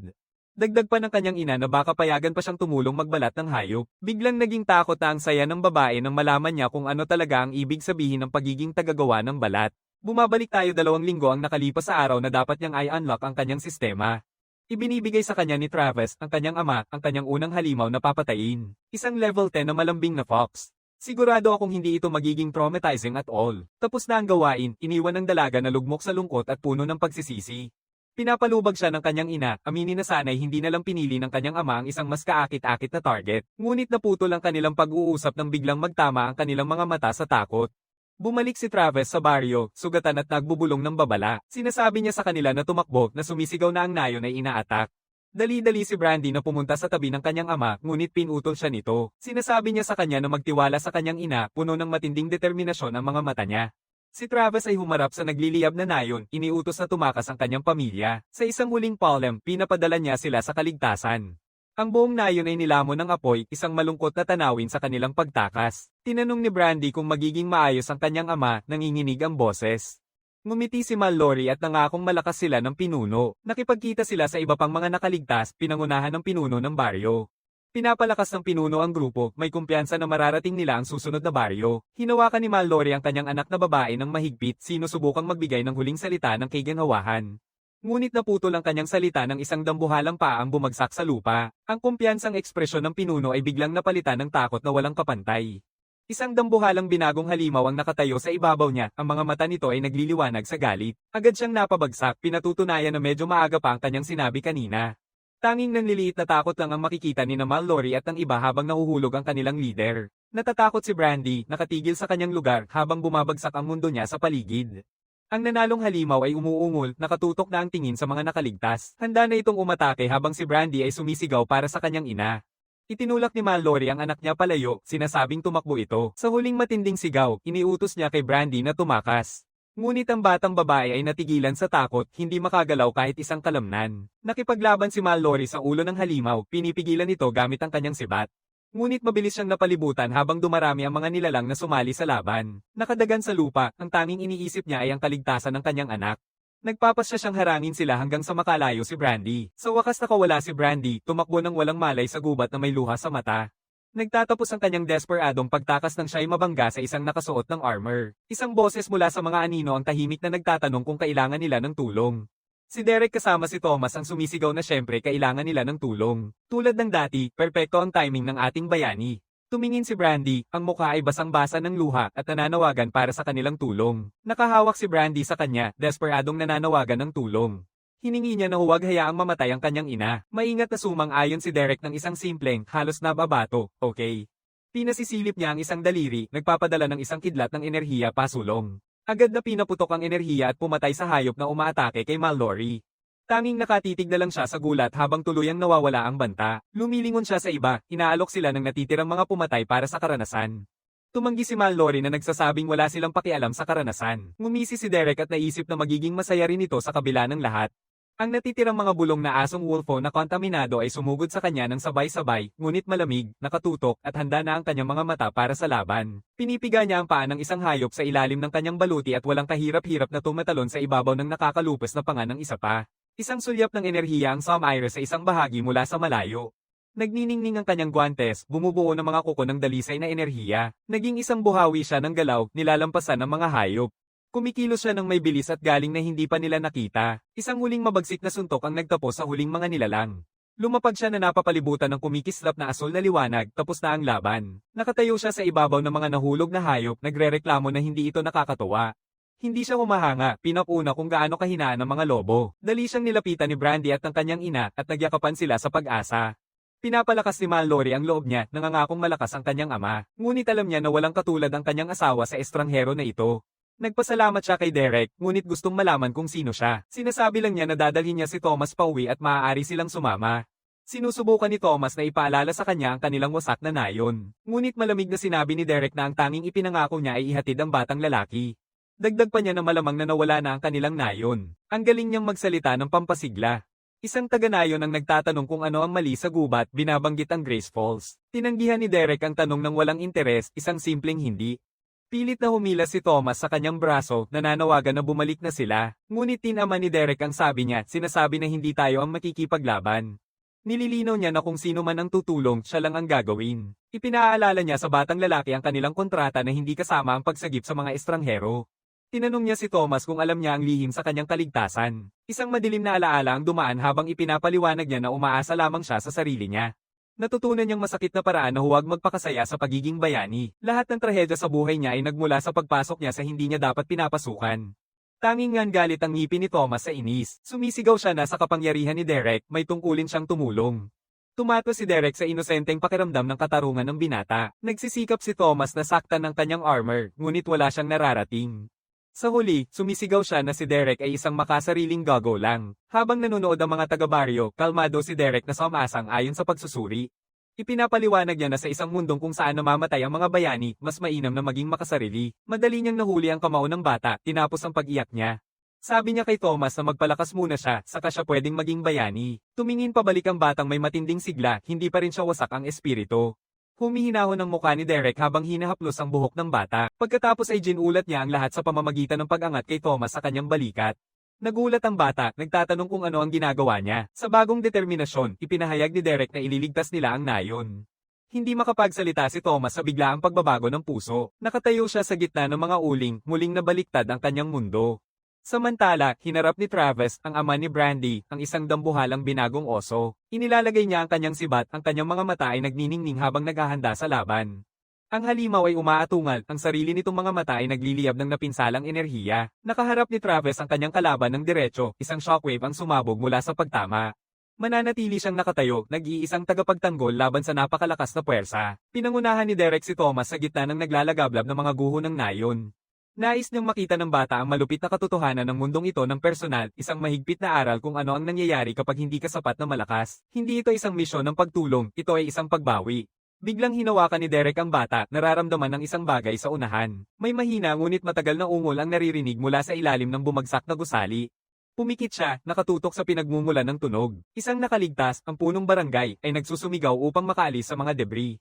Speaker 1: Dagdag pa ng kanyang ina na baka payagan pa siyang tumulong magbalat ng hayop. Biglang naging takot na ang saya ng babae nang malaman niya kung ano talaga ang ibig sabihin ng pagiging tagagawa ng balat. Bumabalik tayo 2 linggo ang nakalipas sa araw na dapat niyang i-unlock ang kanyang sistema. Ibinibigay sa kanya ni Travis, ang kanyang ama, ang kanyang unang halimaw na papatayin. Isang level 10 na malambing na fox. Sigurado akong hindi ito magiging traumatizing at all. Tapos na ang gawain, iniwan ng dalaga na lugmok sa lungkot at puno ng pagsisisi. Pinapalubag siya ng kanyang ina, aminin na sana'y hindi na lang pinili ng kanyang ama ang isang mas kaakit-akit na target. Ngunit naputol ang kanilang pag-uusap nang biglang magtama ang kanilang mga mata sa takot. Bumalik si Travis sa baryo, sugatan at nagbubulong ng babala. Sinasabi niya sa kanila na tumakbo, na sumisigaw na ang nayon ay inaatak. Dali-dali si Brandy na pumunta sa tabi ng kanyang ama, ngunit pinutol siya nito. Sinasabi niya sa kanya na magtiwala sa kanyang ina, puno ng matinding determinasyon ang mga mata niya. Si Travis ay humarap sa nagliliyab na nayon, iniutos na tumakas ang kanyang pamilya. Sa isang huling palem, pinapadala niya sila sa kaligtasan. Ang buong nayon ay nilamon ng apoy, isang malungkot na tanawin sa kanilang pagtakas. Tinanong ni Brandy kung magiging maayos ang kanyang ama, nanginginig ang boses. Ngumiti si Mallory at nangakong malakas sila ng pinuno. Nakipagkita sila sa iba pang mga nakaligtas, pinangunahan ng pinuno ng baryo. Pinapalakas ng pinuno ang grupo, may kumpiyansa na mararating nila ang susunod na baryo. Hinawakan ni Mallory ang kanyang anak na babae ng mahigpit, sinusubukang magbigay ng huling salita ng kaginhawahan. Ngunit naputol ang kanyang salita ng isang dambuhalang paang bumagsak sa lupa. Ang kumpiyansang ekspresyon ng pinuno ay biglang napalitan ng takot na walang kapantay. Isang dambuhalang binagong halimaw ang nakatayo sa ibabaw niya, ang mga mata nito ay nagliliwanag sa galit. Agad siyang napabagsak, pinatutunayan na medyo maaga pa ang kanyang sinabi kanina. Tanging nanliliit na takot lang ang makikita ni Mallory at ng iba habang nahuhulog ang kanilang leader. Natatakot si Brandy, nakatigil sa kanyang lugar habang bumabagsak ang mundo niya sa paligid. Ang nanalong halimaw ay umuungol, nakatutok na ang tingin sa mga nakaligtas. Handa na itong umatake habang si Brandy ay sumisigaw para sa kanyang ina. Itinulak ni Mallory ang anak niya palayo, sinasabing tumakbo ito. Sa huling matinding sigaw, iniutos niya kay Brandy na tumakas. Ngunit ang batang babae ay natigilan sa takot, hindi makagalaw kahit isang kalamnan. Nakipaglaban si Mallory sa ulo ng halimaw, pinipigilan ito gamit ang kanyang sibat. Ngunit mabilis siyang napalibutan habang dumarami ang mga nilalang na sumali sa laban. Nakadagan sa lupa, ang tanging iniisip niya ay ang kaligtasan ng kanyang anak. Nagpapasya siyang harangin sila hanggang sa makalayo si Brandy. Sa wakas nakawala si Brandy, tumakbo ng walang malay sa gubat na may luha sa mata. Nagtatapos ang kanyang desperadong pagtakas nang siya ay mabangga sa isang nakasuot ng armor. Isang boses mula sa mga anino ang tahimik na nagtatanong kung kailangan nila ng tulong. Si Derek kasama si Thomas ang sumisigaw na syempre kailangan nila ng tulong. Tulad ng dati, perpekto ang timing ng ating bayani. Tumingin si Brandy, ang mukha ay basang-basa ng luha at nananawagan para sa kanilang tulong. Nakahawak si Brandy sa kanya, desperadong nananawagan ng tulong. Hiningi niya na huwag hayaang mamatay ang kanyang ina. Maingat na sumang-ayon si Derek ng isang simpleng, halos nababato, okay. Pinasisilip niya ang isang daliri, nagpapadala ng isang kidlat ng enerhiya pasulong. Agad na pinaputok ang enerhiya at pumatay sa hayop na umaatake kay Mallory. Tanging nakatitig na lang siya sa gulat habang tuluyang nawawala ang banta. Lumilingon siya sa iba, inaalok sila ng natitirang mga pumatay para sa karanasan. Tumanggi si Mallory na nagsasabing wala silang pakialam sa karanasan. Ngumisi si Derek at naisip na magiging masaya rin ito sa kabila ng lahat. Ang natitirang mga bulong na asong Wolfo na kontaminado ay sumugod sa kanya ng sabay-sabay, ngunit malamig, nakatutok, at handa na ang kanyang mga mata para sa laban. Pinipiga niya ang paa ng isang hayop sa ilalim ng kanyang baluti at walang kahirap-hirap na tumatalon sa ibabaw ng nakakalupos na panga ng isa pa. Isang sulyap ng enerhiya ang Som Iris sa isang bahagi mula sa malayo. Nagniningning ang kanyang guwantes, bumubuo ng mga kuko ng dalisay na enerhiya. Naging isang buhawi siya ng galaw, nilalampasan ng mga hayop. Kumikilos siya ng may bilis at galing na hindi pa nila nakita. Isang huling mabagsik na suntok ang nagtapos sa huling mga nilalang. Lumapag siya na napapalibutan ng kumikislap na asul na liwanag, tapos na ang laban. Nakatayo siya sa ibabaw ng mga nahulog na hayop, nagrereklamo na hindi ito nakakatuwa. Hindi siya humahanga, pinakuna kung gaano kahinaan ng mga lobo. Dali siyang nilapitan ni Brandy at ng kanyang ina at nagyakapan sila sa pag-asa. Pinapalakas ni Mallory ang loob niya, nangangakong malakas ang kanyang ama. Ngunit alam niya na walang katulad ang kanyang asawa sa estranghero na ito. Nagpasalamat siya kay Derek, ngunit gustong malaman kung sino siya. Sinasabi lang niya na dadalhin niya si Thomas pauwi at maaari silang sumama. Sinusubukan ni Thomas na ipaalala sa kanya ang kanilang wasak na nayon. Ngunit malamig na sinabi ni Derek na ang tanging ipinangako niya ay ihatid ang batang lalaki. Dagdag pa niya na malamang na nawala na ang kanilang nayon. Ang galing niyang magsalita ng pampasigla. Isang taga-nayon ang nagtatanong kung ano ang mali sa gubat, binabanggit ang Grace Falls. Tinanggihan ni Derek ang tanong ng walang interes, isang simpleng hindi. Pilit na humila si Thomas sa kanyang braso, nananawagan na bumalik na sila. Ngunit tinama ni Derek ang sabi niya, sinasabi na hindi tayo ang makikipaglaban. Nililinaw niya na kung sino man ang tutulong, siya lang ang gagawin. Ipinaalala niya sa batang lalaki ang kanilang kontrata na hindi kasama ang pagsagip sa mga estranghero. Tinanong niya si Thomas kung alam niya ang lihim sa kanyang kaligtasan. Isang madilim na alaala ang dumaan habang ipinapaliwanag niya na umaasa lamang siya sa sarili niya. Natutunan niyang masakit na paraan na huwag magpakasaya sa pagiging bayani. Lahat ng trahedya sa buhay niya ay nagmula sa pagpasok niya sa hindi niya dapat pinapasukan. Tanging ngan galit ang ngipin ni Thomas sa inis. Sumisigaw siya na sa kapangyarihan ni Derek, may tungkulin siyang tumulong. Tumato si Derek sa inosenteng pakiramdam ng katarungan ng binata. Nagsisikap si Thomas na saktan ng kanyang armor, ngunit wala siyang nararating. Sa huli, sumisigaw siya na si Derek ay isang makasariling gago lang. Habang nanonood ang mga taga-baryo, kalmado si Derek na sumasang ayon sa pagsusuri. Ipinapaliwanag niya na sa isang mundong kung saan namamatay ang mga bayani, mas mainam na maging makasarili. Madali niyang nahuli ang kamao ng bata, tinapos ang pag-iyak niya. Sabi niya kay Thomas na magpalakas muna siya, saka siya pwedeng maging bayani. Tumingin pabalik ang batang may matinding sigla, hindi pa rin siya wasak ang espiritu. Humihinahon ang mukha ni Derek habang hinahaplos ang buhok ng bata. Pagkatapos ay ginulat niya ang lahat sa pamamagitan ng pag-angat kay Thomas sa kanyang balikat. Nagulat ang bata, nagtatanong kung ano ang ginagawa niya. Sa bagong determinasyon, ipinahayag ni Derek na ililigtas nila ang nayon. Hindi makapagsalita si Thomas sa biglaang pagbabago ng puso. Nakatayo siya sa gitna ng mga uling, muling nabaliktad ang kanyang mundo. Samantala, hinarap ni Travis, ang ama ni Brandy, ang isang dambuhalang binagong oso. Inilalagay niya ang kanyang sibat, ang kanyang mga mata ay nagniningning habang naghahanda sa laban. Ang halimaw ay umaatungal, ang sarili nitong mga mata ay nagliliyab ng napinsalang enerhiya. Nakaharap ni Travis ang kanyang kalaban ng diretso, isang shockwave ang sumabog mula sa pagtama. Mananatili siyang nakatayo, nag-iisang tagapagtanggol laban sa napakalakas na puwersa. Pinangunahan ni Derek si Thomas sa gitna ng naglalagablab ng mga guho ng nayon. Nais niyang makita ng bata ang malupit na katotohanan ng mundong ito ng personal, isang mahigpit na aral kung ano ang nangyayari kapag hindi ka sapat na malakas. Hindi ito isang misyon ng pagtulong, ito ay isang pagbawi. Biglang hinawakan ni Derek ang bata, nararamdaman ng isang bagay sa unahan. May mahina ngunit matagal na ungol ang naririnig mula sa ilalim ng bumagsak na gusali. Pumikit siya, nakatutok sa pinagmumulan ng tunog. Isang nakaligtas, ang punong barangay, ay nagsusumigaw upang makaalis sa mga debris.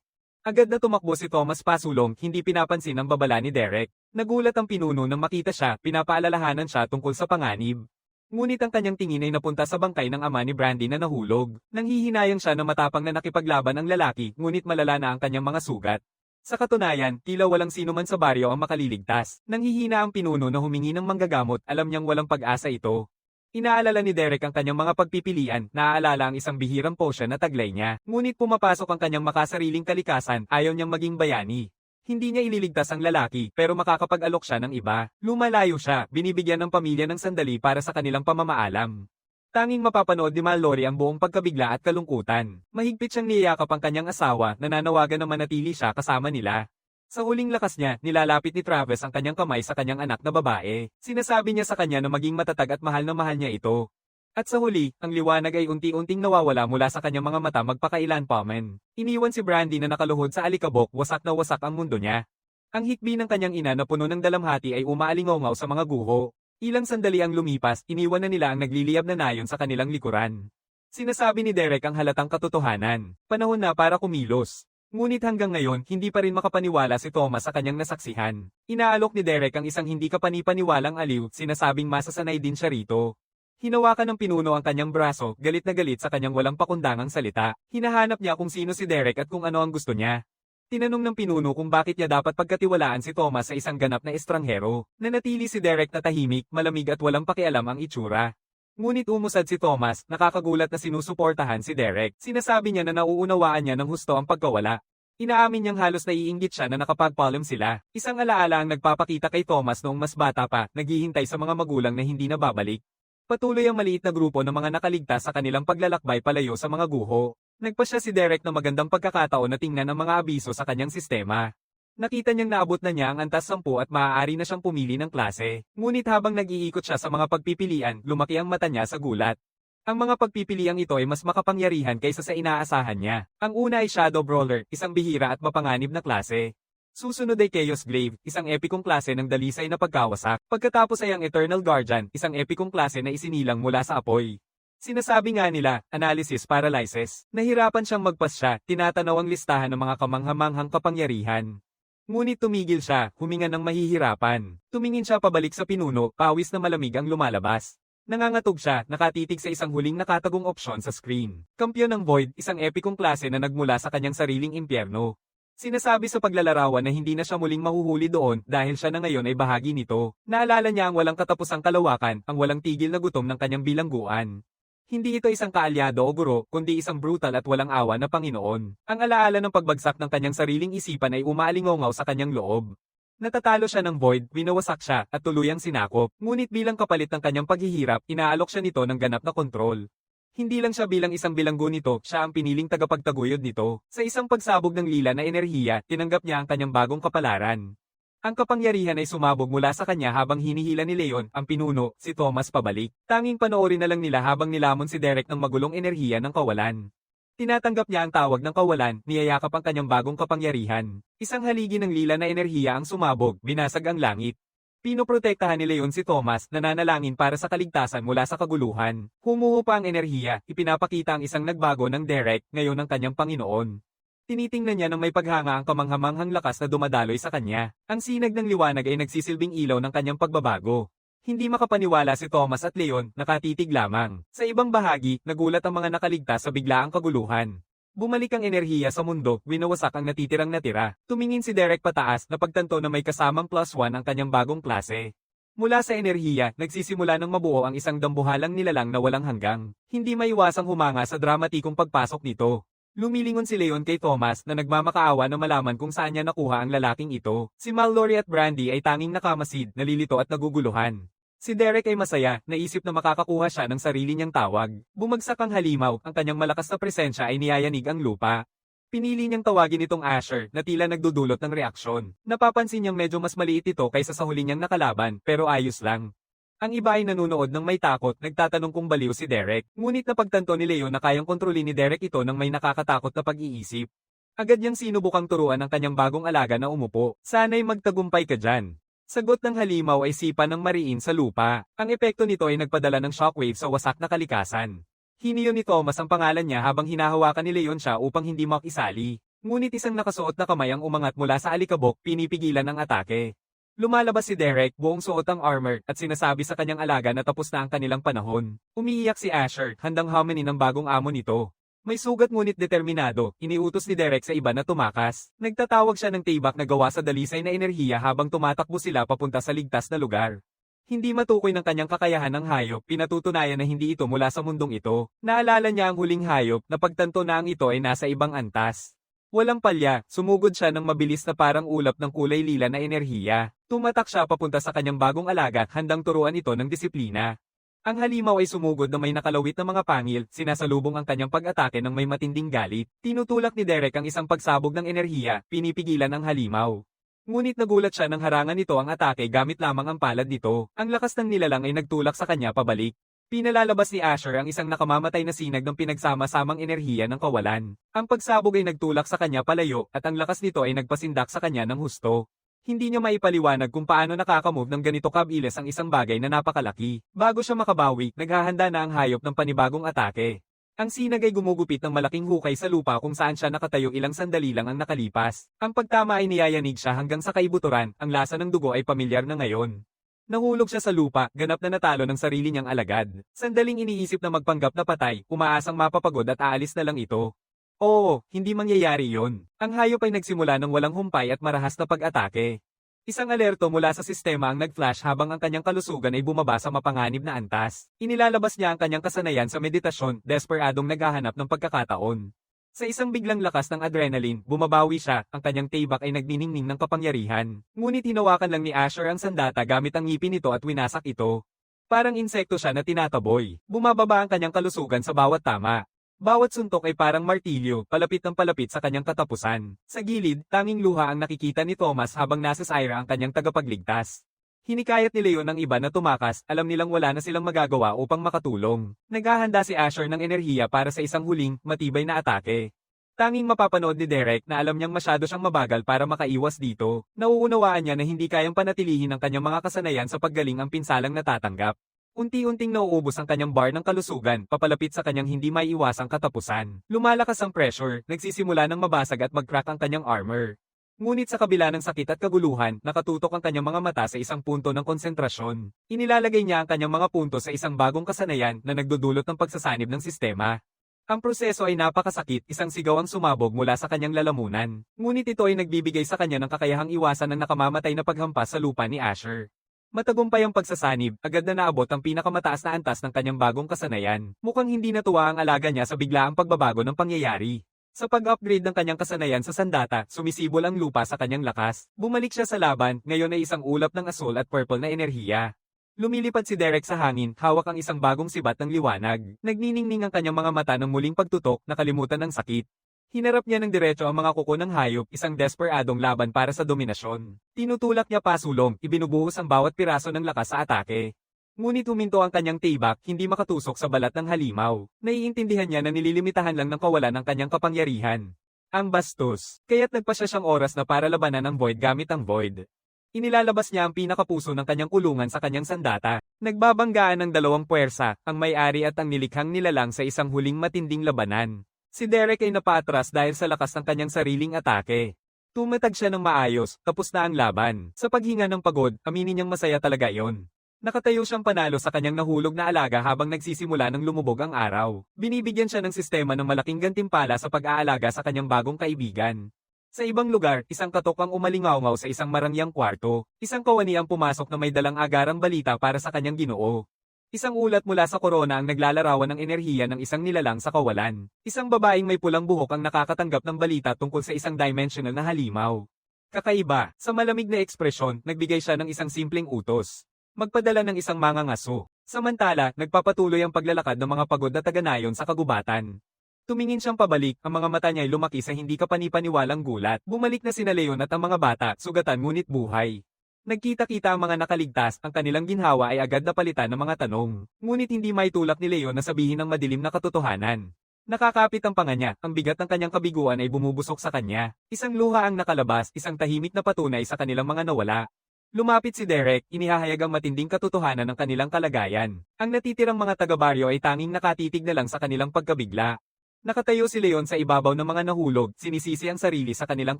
Speaker 1: Agad na tumakbo si Thomas pasulong, hindi pinapansin ang babala ni Derek. Nagulat ang pinuno nang makita siya, pinapaalalahanan siya tungkol sa panganib. Ngunit ang kanyang tingin ay napunta sa bangkay ng ama ni Brandy na nahulog. Nanghihinayang siya na matapang na nakipaglaban ang lalaki, ngunit malala na ang kanyang mga sugat. Sa katunayan, tila walang sino man sa baryo ang makaliligtas. Nanghihina ang pinuno na humingi ng manggagamot, alam niyang walang pag-asa ito. Inaalala ni Derek ang kanyang mga pagpipilian, naaalala ang isang bihirang potion na taglay niya. Ngunit pumapasok ang kanyang makasariling kalikasan, ayaw niyang maging bayani. Hindi niya ililigtas ang lalaki, pero makakapag-alok siya ng iba. Lumalayo siya, binibigyan ng pamilya ng sandali para sa kanilang pamamaalam. Tanging mapapanood ni Mallory ang buong pagkabigla at kalungkutan. Mahigpit siyang niyayakap ang kanyang asawa, nananawagan na manatili siya kasama nila. Sa huling lakas niya, nilalapit ni Travis ang kanyang kamay sa kanyang anak na babae. Sinasabi niya sa kanya na maging matatag at mahal na mahal niya ito. At sa huli, ang liwanag ay unti-unting nawawala mula sa kanyang mga mata magpakailan pa man. Iniwan si Brandy na nakaluhod sa alikabok, wasak na wasak ang mundo niya. Ang hikbi ng kanyang ina na puno ng dalamhati ay umaalingaw sa mga guho. Ilang sandali ang lumipas, iniwan na nila ang nagliliyab na nayon sa kanilang likuran. Sinasabi ni Derek ang halatang katotohanan. Panahon na para kumilos. Ngunit hanggang ngayon, hindi pa rin makapaniwala si Thomas sa kanyang nasaksihan. Inaalok ni Derek ang isang hindi kapanipaniwalang aliw, sinasabing masasanay din siya rito. Hinawakan ng pinuno ang kanyang braso, galit na galit sa kanyang walang pakundangang salita. Hinahanap niya kung sino si Derek at kung ano ang gusto niya. Tinanong ng pinuno kung bakit niya dapat pagkatiwalaan si Thomas sa isang ganap na estranghero. Nanatili si Derek na tahimik, malamig at walang pakialam ang itsura. Ngunit umusad si Thomas, nakakagulat na sinusuportahan si Derek. Sinasabi niya na nauunawaan niya ng husto ang pagkawala. Inaamin niyang halos naiinggit siya na nakapag-palm sila. Isang alaala ang nagpapakita kay Thomas noong mas bata pa, naghihintay sa mga magulang na hindi na babalik. Patuloy ang maliit na grupo ng mga nakaligtas sa kanilang paglalakbay palayo sa mga guho. Nagpasya si Derek na magandang pagkakataon na tingnan ang mga abiso sa kanyang sistema. Nakita niyang naabot na niya ang antas 10 at maaari na siyang pumili ng klase. Ngunit habang nag-iikot siya sa mga pagpipilian, lumaki ang mata niya sa gulat. Ang mga pagpipiliang ito ay mas makapangyarihan kaysa sa inaasahan niya. Ang una ay Shadow Brawler, isang bihira at mapanganib na klase. Susunod ay Chaos Glaive, isang epikong klase ng dalisay na pagkawasak. Pagkatapos ay ang Eternal Guardian, isang epikong klase na isinilang mula sa apoy. Sinasabi nga nila, analysis paralysis. Nahirapan siyang magpasya, tinatanaw ang listahan ng mga kamanghamanghang kapangyarihan. Ngunit tumigil siya, huminga ng mahihirapan. Tumingin siya pabalik sa pinuno, pawis na malamig ang lumalabas. Nangangatog siya, nakatitig sa isang huling nakatagong opsyon sa screen. Kampiyon ng Void, isang epikong klase na nagmula sa kanyang sariling impyerno. Sinasabi sa paglalarawan na hindi na siya muling mahuhuli doon dahil siya na ngayon ay bahagi nito. Naalala niya ang walang katapusang kalawakan, ang walang tigil na gutom ng kanyang bilangguan. Hindi ito isang kaalyado o guro, kundi isang brutal at walang awa na Panginoon. Ang alaala ng pagbagsak ng kanyang sariling isipan ay umaalingongaw sa kanyang loob. Natatalo siya ng Void, winawasak siya, at tuluyang sinakop. Ngunit bilang kapalit ng kanyang paghihirap, inaalok siya nito ng ganap na kontrol. Hindi lang siya bilang isang bilanggo nito, siya ang piniling tagapagtaguyod nito. Sa isang pagsabog ng lila na enerhiya, tinanggap niya ang kanyang bagong kapalaran. Ang kapangyarihan ay sumabog mula sa kanya habang hinihila ni Leon, ang pinuno, si Thomas pabalik. Tanging panoorin na lang nila habang nilamon si Derek ng magulong enerhiya ng kawalan. Tinatanggap niya ang tawag ng kawalan, niyayakap ang kanyang bagong kapangyarihan. Isang haligi ng lila na enerhiya ang sumabog, binasag ang langit. Pinoprotektahan ni Leon si Thomas, nananalangin para sa kaligtasan mula sa kaguluhan. Humuhupa ang enerhiya, ipinapakita ang isang nagbago ng Derek, ngayon ang kanyang Panginoon. Tinitingnan niya ng may paghanga ang kamanghamanghang lakas na dumadaloy sa kanya. Ang sinag ng liwanag ay nagsisilbing ilaw ng kanyang pagbabago. Hindi makapaniwala si Thomas at Leon, nakatitig lamang. Sa ibang bahagi, nagulat ang mga nakaligtas sa biglaang kaguluhan. Bumalik ang enerhiya sa mundo, winawasak ang natitirang natira. Tumingin si Derek pataas na pagtanto na may kasamang +1 ang kanyang bagong klase. Mula sa enerhiya, nagsisimula ng mabuo ang isang dambuhalang nilalang na walang hanggang. Hindi maiwasang humanga sa dramatikong pagpasok nito. Lumilingon si Leon kay Thomas na nagmamakaawa na malaman kung saan niya nakuha ang lalaking ito. Si Mallory at Brandy ay tanging nakamasid, nalilito at naguguluhan. Si Derek ay masaya, naisip na makakakuha siya ng sarili niyang tawag. Bumagsak ang halimaw, ang kanyang malakas na presensya ay niyayanig ang lupa. Pinili niyang tawagin itong Asher, na tila nagdudulot ng reaksyon. Napapansin niyang medyo mas maliit ito kaysa sa huli niyang nakalaban, pero ayos lang. Ang iba ay nanunood ng may takot, nagtatanong kung baliw si Derek. Ngunit napagtanto ni Leo na kayang kontrolin ni Derek ito ng may nakakatakot na pag-iisip. Agad niyang sinubukang turuan ang kanyang bagong alaga na umupo. Sana'y magtagumpay ka dyan. Sagot ng halimaw ay sipa ng mariin sa lupa. Ang epekto nito ay nagpadala ng shockwave sa wasak na kalikasan. Hiniyo ni Thomas ang pangalan niya habang hinahawakan ni Leon siya upang hindi makisali. Ngunit isang nakasuot na kamay ang umangat mula sa alikabok, pinipigilan ang atake. Lumalabas si Derek, buong suot ang armor, at sinasabi sa kanyang alaga na tapos na ang kanilang panahon. Umiiyak si Asher, handang haminin ang bagong amo nito. May sugat ngunit determinado, iniutos ni Derek sa iba na tumakas. Nagtatawag siya ng tibak na gawa sa dalisay na enerhiya habang tumatakbo sila papunta sa ligtas na lugar. Hindi matukoy ng kanyang kakayahan ng hayop, pinatutunayan na hindi ito mula sa mundong ito. Naalala niya ang huling hayop, na pagtanto na ang ito ay nasa ibang antas. Walang palya, sumugod siya ng mabilis na parang ulap ng kulay lila na enerhiya. Tumatak siya papunta sa kanyang bagong alaga, handang turuan ito ng disiplina. Ang halimaw ay sumugod na may nakalawit na mga pangil, sinasalubong ang kanyang pag-atake ng may matinding galit. Tinutulak ni Derek ang isang pagsabog ng enerhiya, pinipigilan ang halimaw. Ngunit nagulat siya nang harangan nito ang atake gamit lamang ang palad nito. Ang lakas ng nilalang ay nagtulak sa kanya pabalik. Pinalalabas ni Asher ang isang nakamamatay na sinag ng pinagsama-samang enerhiya ng kawalan. Ang pagsabog ay nagtulak sa kanya palayo, at ang lakas nito ay nagpasindak sa kanya ng husto. Hindi niya maipaliwanag kung paano nakakamove ng ganito kabilis ang isang bagay na napakalaki. Bago siya makabawi, naghahanda na ang hayop ng panibagong atake. Ang sinag ay gumugupit ng malaking hukay sa lupa kung saan siya nakatayo ilang sandali lang ang nakalipas. Ang pagtama ay niyayanig siya hanggang sa kaibuturan, ang lasa ng dugo ay pamilyar na ngayon. Nahulog siya sa lupa, ganap na natalo ng sarili niyang alagad. Sandaling iniisip na magpanggap na patay, umaasang mapapagod at aalis na lang ito. Oo, hindi mangyayari yon. Ang hayop ay nagsimula ng walang humpay at marahas na pag-atake. Isang alerto mula sa sistema ang nag-flash habang ang kanyang kalusugan ay bumaba sa mapanganib na antas. Inilalabas niya ang kanyang kasanayan sa meditasyon, desperadong naghahanap ng pagkakataon. Sa isang biglang lakas ng adrenaline, bumabawi siya, ang kanyang tibak ay nagniningning ng kapangyarihan. Ngunit hinawakan lang ni Asher ang sandata gamit ang ngipin nito at winasak ito. Parang insekto siya na tinataboy. Bumababa ang kanyang kalusugan sa bawat tama. Bawat suntok ay parang martilyo, palapit ng palapit sa kanyang katapusan. Sa gilid, tanging luha ang nakikita ni Thomas habang nasa Syra ang kanyang tagapagligtas. Hinikayat ni Leon ng iba na tumakas, alam nilang wala na silang magagawa upang makatulong. Naghahanda si Asher ng enerhiya para sa isang huling, matibay na atake. Tanging mapapanood ni Derek na alam niyang masyado siyang mabagal para makaiwas dito. Nauunawaan niya na hindi kayang panatilihin ang kanyang mga kasanayan sa paggaling ang pinsalang natatanggap. Unti-unting nauubos ang kanyang bar ng kalusugan, papalapit sa kanyang hindi maiiwasang katapusan. Lumalakas ang pressure, nagsisimula ng mabasag at mag-crack ang kanyang armor. Ngunit sa kabila ng sakit at kaguluhan, nakatutok ang kanyang mga mata sa isang punto ng konsentrasyon. Inilalagay niya ang kanyang mga punto sa isang bagong kasanayan na nagdudulot ng pagsasanib ng sistema. Ang proseso ay napakasakit, isang sigaw ang sumabog mula sa kanyang lalamunan. Ngunit ito ay nagbibigay sa kanya ng kakayahang iwasan ang nakamamatay na paghampas sa lupa ni Asher. Matagumpay ang pagsasanib, agad na naabot ang pinakamataas na antas ng kanyang bagong kasanayan. Mukhang hindi natuwa ang alaga niya sa biglaang pagbabago ng pangyayari. Sa pag-upgrade ng kanyang kasanayan sa sandata, sumisibol ang lupa sa kanyang lakas. Bumalik siya sa laban, ngayon ay isang ulap ng asul at purple na enerhiya. Lumilipad si Derek sa hangin, hawak ang isang bagong sibat ng liwanag. Nagniningning ang kanyang mga mata ng muling pagtutok, nakalimutan ng sakit. Hinarap niya ng diretso ang mga kuko ng hayop, isang desperadong laban para sa dominasyon. Tinutulak niya pasulong, ibinubuhos ang bawat piraso ng lakas sa atake. Ngunit huminto ang kanyang tibak, hindi makatusok sa balat ng halimaw. Naiintindihan niya na nililimitahan lang ng kawalan ng kanyang kapangyarihan. Ang bastos. Kaya't nagpasya siyang oras na para labanan ang Void gamit ang Void. Inilalabas niya ang pinakapuso ng kanyang kulungan sa kanyang sandata. Nagbabanggaan ng dalawang puwersa, ang may-ari at ang nilikhang nilalang sa isang huling matinding labanan. Si Derek ay napaatras dahil sa lakas ng kanyang sariling atake. Tumatag siya ng maayos, tapos na ang laban. Sa paghinga ng pagod, aminin niyang masaya talaga iyon. Nakatayo siyang panalo sa kanyang nahulog na alaga habang nagsisimula ng lumubog ang araw. Binibigyan siya ng sistema ng malaking gantimpala sa pag-aalaga sa kanyang bagong kaibigan. Sa ibang lugar, isang katok ang umalingaw sa isang marangyang kwarto. Isang kawani ang pumasok na may dalang agarang balita para sa kanyang ginoo. Isang ulat mula sa korona ang naglalarawan ng enerhiya ng isang nilalang sa kawalan. Isang babaeng may pulang buhok ang nakakatanggap ng balita tungkol sa isang dimensional na halimaw. Kakaiba, sa malamig na ekspresyon, nagbigay siya ng isang simpleng utos. Magpadala ng isang mangangaso. Samantala, nagpapatuloy ang paglalakad ng mga pagod na taga-nayon sa kagubatan. Tumingin siyang pabalik, ang mga mata niya ay lumaki sa hindi kapanipaniwalang gulat. Bumalik na sina Leon at ang mga bata, sugatan ngunit buhay. Nagkita-kita ang mga nakaligtas, ang kanilang ginhawa ay agad napalitan ng mga tanong. Ngunit hindi maitulak ni Leon na sabihin ang madilim na katotohanan. Nakakapit ang panga niya, ang bigat ng kanyang kabiguan ay bumubusok sa kanya. Isang luha ang nakalabas, isang tahimik na patunay sa kanilang mga nawala. Lumapit si Derek, inihahayag ang matinding katotohanan ng kanilang kalagayan. Ang natitirang mga taga-baryo ay tanging nakatitig na lang sa kanilang pagkabigla. Nakatayo si Leon sa ibabaw ng mga nahulog, sinisisi ang sarili sa kanilang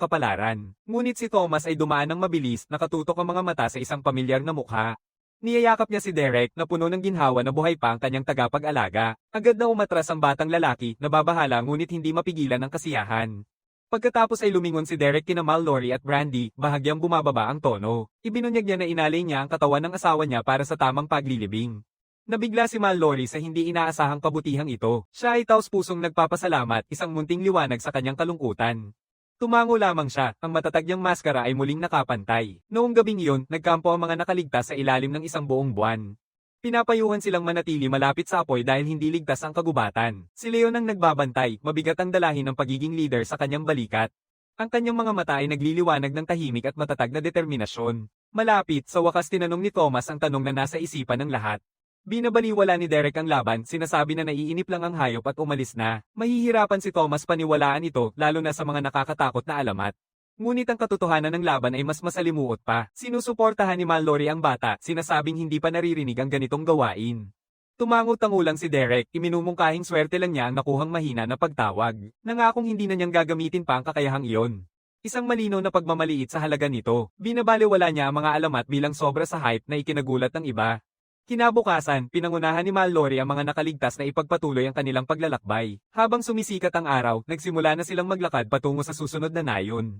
Speaker 1: kapalaran. Ngunit si Thomas ay dumaan ng mabilis, nakatutok ang mga mata sa isang pamilyar na mukha. Niyayakap niya si Derek na puno ng ginhawa na buhay pa ang kanyang tagapag-alaga. Agad na umatras ang batang lalaki, nababahala ngunit hindi mapigilan ang kasiyahan. Pagkatapos ay lumingon si Derek kina Mallory at Brandy, bahagyang bumababa ang tono. Ibinunyag niya na inalay niya ang katawan ng asawa niya para sa tamang paglilibing. Nabigla si Mallory sa hindi inaasahang kabutihang ito. Siya ay taos-pusong nagpapasalamat, isang munting liwanag sa kanyang kalungkutan. Tumango lamang siya, ang matatag niyang maskara ay muling nakapantay. Noong gabing iyon, nagkampo ang mga nakaligtas sa ilalim ng isang buong buwan. Pinapayuhan silang manatili malapit sa apoy dahil hindi ligtas ang kagubatan. Si Leon ang nagbabantay, mabigat ang dalahin ng pagiging leader sa kanyang balikat. Ang kanyang mga mata ay nagliliwanag ng tahimik at matatag na determinasyon. Malapit, sa wakas tinanong ni Thomas ang tanong na nasa isipan ng lahat. Binabaliwala ni Derek ang laban, sinasabi na naiinip lang ang hayop at umalis na. Mahihirapan si Thomas paniwalaan ito, lalo na sa mga nakakatakot na alamat. Ngunit ang katotohanan ng laban ay mas masalimuot pa. Sinusuportahan ni Mallory ang bata, sinasabing hindi pa naririnig ang ganitong gawain. Tumango-tangulang si Derek, iminumungkahing swerte lang niya ang nakuhang mahina na pagtawag. Nangakong hindi na niyang gagamitin pa ang kakayahang iyon. Isang malinaw na pagmamaliit sa halaga nito. Binabaliwala niya ang mga alamat bilang sobra sa hype na ikinagulat ng iba. Kinabukasan, pinangunahan ni Mallory ang mga nakaligtas na ipagpatuloy ang kanilang paglalakbay. Habang sumisikat ang araw, nagsimula na silang maglakad patungo sa susunod na nayon.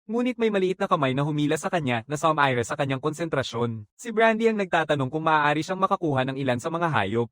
Speaker 1: Ngunit may maliit na kamay na humila sa kanya na sumire sa kanyang konsentrasyon. Si Brandy ang nagtatanong kung maaari siyang makakuha ng ilan sa mga hayop.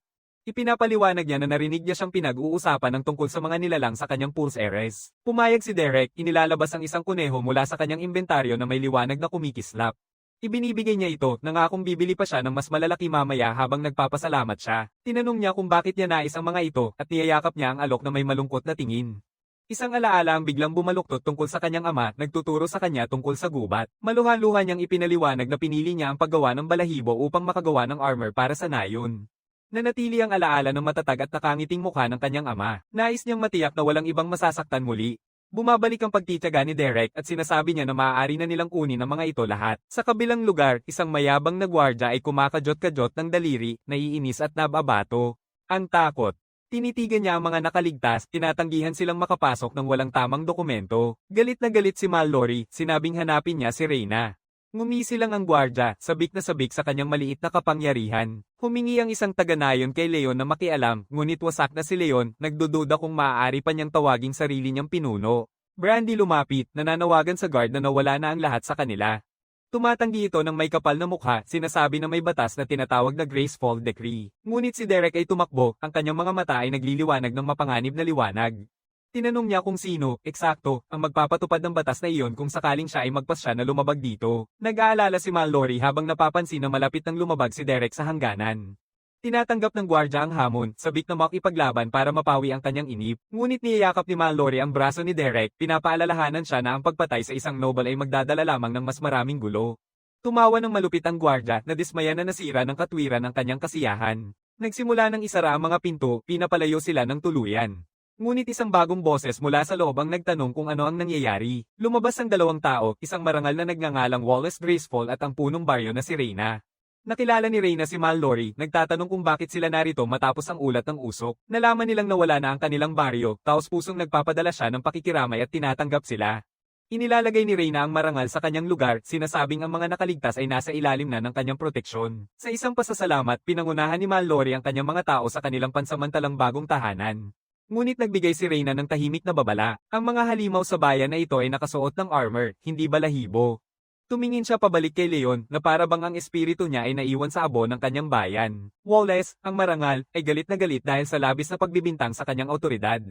Speaker 1: Ipinapaliwanag niya na narinig niya siyang pinag-uusapan ng tungkol sa mga nilalang sa kanyang pulse heiress. Pumayag si Derek, inilalabas ang isang kuneho mula sa kanyang inventaryo na may liwanag na kumikislap. Ibinibigay niya ito, nangakong bibili pa siya ng mas malalaki mamaya habang nagpapasalamat siya. Tinanong niya kung bakit niya nais ang mga ito at niyayakap niya ang alok na may malungkot na tingin. Isang alaala ang biglang bumaluktot tungkol sa kanyang ama, nagtuturo sa kanya tungkol sa gubat. Maluha-luha niyang ipinaliwanag na pinili niya ang paggawa ng balahibo upang makagawa ng armor para sa nayon. Nanatili ang alaala ng matatag at nakangiting mukha ng kanyang ama. Nais niyang matiyak na walang ibang masasaktan muli. Bumabalik ang pagtitiyaga ni Derek at sinasabi niya na maaari na nilang kunin ang mga ito lahat. Sa kabilang lugar, isang mayabang na gwardya ay kumakajot-kajot ng daliri, naiinis at nababato. Ang takot. Tinitigan niya ang mga nakaligtas, tinatanggihan silang makapasok ng walang tamang dokumento. Galit na galit si Mallory, sinabing hanapin niya si Reyna. Ngumisi lang ang gwardya, sabik na sabik sa kanyang maliit na kapangyarihan. Humingi ang isang taga-nayon kay Leon na makialam, ngunit wasak na si Leon, nagdududa kung maaari pa niyang tawaging sarili niyang pinuno. Brandy lumapit, nananawagan sa guard na nawala na ang lahat sa kanila. Tumatanggi ito ng may kapal na mukha, sinasabi na may batas na tinatawag na Graceful Decree. Ngunit si Derek ay tumakbo, ang kanyang mga mata ay nagliliwanag ng mapanganib na liwanag. Tinanong niya kung sino, eksakto, ang magpapatupad ng batas na iyon kung sakaling siya ay magpasya na lumabag dito. Nag-aalala si Mallory habang napapansin na malapit nang lumabag si Derek sa hangganan. Tinatanggap ng gwardya ang hamon, sabik na makipaglaban para mapawi ang kanyang inip. Ngunit niyayakap ni Mallory ang braso ni Derek, pinapaalalahanan siya na ang pagpatay sa isang noble ay magdadala lamang ng mas maraming gulo. Tumawa ng malupit ang gwardya na dismaya na nasira ng katwiran ang kanyang kasiyahan. Nagsimula ng isara ang mga pinto, pinapalayo sila ng tuluyan. Ngunit isang bagong boses mula sa loob ang nagtanong kung ano ang nangyayari. Lumabas ang dalawang tao, isang marangal na nagngangalang Wallace Graceful at ang punong baryo na si Reyna. Nakilala ni Reyna si Mallory, nagtatanong kung bakit sila narito matapos ang ulat ng usok. Nalaman nilang nawala na ang kanilang baryo, taos pusong nagpapadala siya ng pakikiramay at tinatanggap sila. Inilalagay ni Reyna ang marangal sa kanyang lugar, sinasabing ang mga nakaligtas ay nasa ilalim na ng kanyang proteksyon. Sa isang pasasalamat, pinangunahan ni Mallory ang kanyang mga tao sa kanilang pansamantalang bagong tahanan. Ngunit nagbigay si Reyna ng tahimik na babala. Ang mga halimaw sa bayan na ito ay nakasuot ng armor, hindi balahibo. Tumingin siya pabalik kay Leon na para bang ang espiritu niya ay naiwan sa abo ng kanyang bayan. Wallace, ang marangal, ay galit na galit dahil sa labis na pagbibintang sa kanyang awtoridad.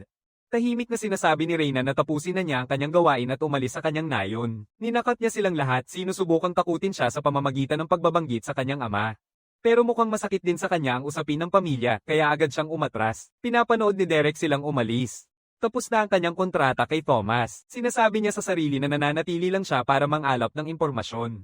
Speaker 1: Tahimik na sinasabi ni Reyna na tapusin na niya ang kanyang gawain at umalis sa kanyang nayon. Ninakat niya silang lahat, sinusubukang takutin siya sa pamamagitan ng pagbabanggit sa kanyang ama. Pero mukhang masakit din sa kanya ang usapin ng pamilya, kaya agad siyang umatras. Pinapanood ni Derek silang umalis. Tapos na ang kanyang kontrata kay Thomas. Sinasabi niya sa sarili na nananatili lang siya para mangalap ng impormasyon.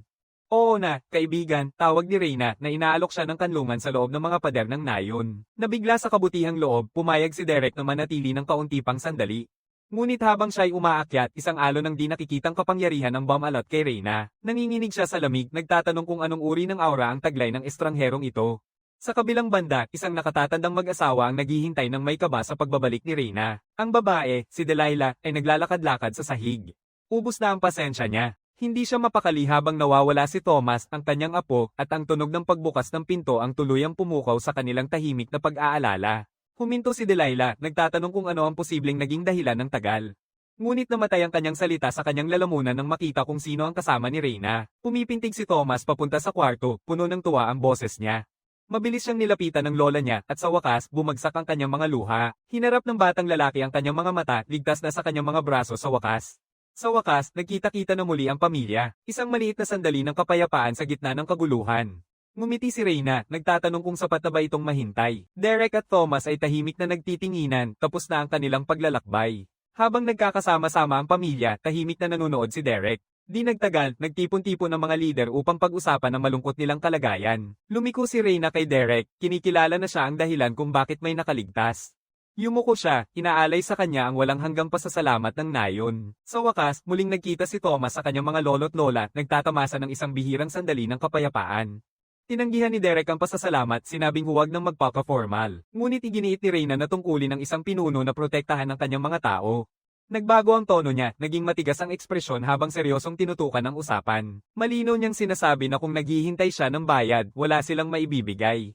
Speaker 1: Oo na, kaibigan, tawag ni Reyna na inaalok siya ng kanlungan sa loob ng mga pader ng nayon. Nabigla sa kabutihang loob, pumayag si Derek na manatili ng kaunti pang sandali. Ngunit habang siya'y umaakyat, isang alon ng di nakikitang kapangyarihan ang bumalot kay Reyna. Nanginginig siya sa lamig, nagtatanong kung anong uri ng aura ang taglay ng estrangherong ito. Sa kabilang banda, isang nakatatandang mag-asawa ang naghihintay ng may kaba sa pagbabalik ni Reyna. Ang babae, si Delilah, ay naglalakad-lakad sa sahig. Ubus na ang pasensya niya. Hindi siya mapakali habang nawawala si Thomas, ang kanyang apo, at ang tunog ng pagbukas ng pinto ang tuluyang pumukaw sa kanilang tahimik na pag-aalala. Huminto si Delilah, nagtatanong kung ano ang posibleng naging dahilan ng tagal. Ngunit namatay ang kanyang salita sa kanyang lalamunan nang makita kung sino ang kasama ni Reyna. Pumipintig si Thomas papunta sa kwarto, puno ng tuwa ang boses niya. Mabilis siyang nilapitan ng lola niya at sa wakas, bumagsak ang kanyang mga luha. Hinarap ng batang lalaki ang kanyang mga mata, ligtas na sa kanyang mga braso sa wakas. Sa wakas, nagkita-kita na muli ang pamilya. Isang maliit na sandali ng kapayapaan sa gitna ng kaguluhan. Ngumiti si Reyna, nagtatanong kung sapat na ba itong mahintay. Derek at Thomas ay tahimik na nagtitinginan, tapos na ang kanilang paglalakbay. Habang nagkakasama-sama ang pamilya, tahimik na nanonood si Derek. Di nagtagal, nagtipon-tipon ng mga lider upang pag-usapan ang malungkot nilang kalagayan. Lumiko si Reyna kay Derek, kinikilala na siya ang dahilan kung bakit may nakaligtas. Yumuko siya, inaalay sa kanya ang walang hanggang pasasalamat ng nayon. Sa wakas, muling nagkita si Thomas sa kanyang mga lolo't lola, nagtatamasa ng isang bihirang sandali ng kapayapaan. Tinanggihan ni Derek ang pasasalamat, sinabing huwag nang magpaka-formal. Ngunit iginiit ni Reyna na tungkulin ng isang pinuno na protektahan ang kanyang mga tao. Nagbago ang tono niya, naging matigas ang ekspresyon habang seryosong tinutukan ang usapan. Malinaw niyang sinasabi na kung naghihintay siya ng bayad, wala silang maibibigay.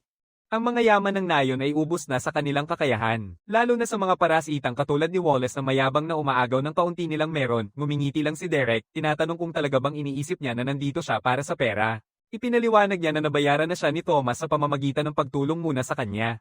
Speaker 1: Ang mga yaman ng nayon ay ubos na sa kanilang kakayahan, lalo na sa mga parasitang katulad ni Wallace na mayabang na umaagaw ng kaunti nilang meron. Ngumingiti lang si Derek, tinatanong kung talaga bang iniisip niya na nandito siya para sa pera. Ipinaliwanag niya na nabayaran na siya ni Thomas sa pamamagitan ng pagtulong muna sa kanya.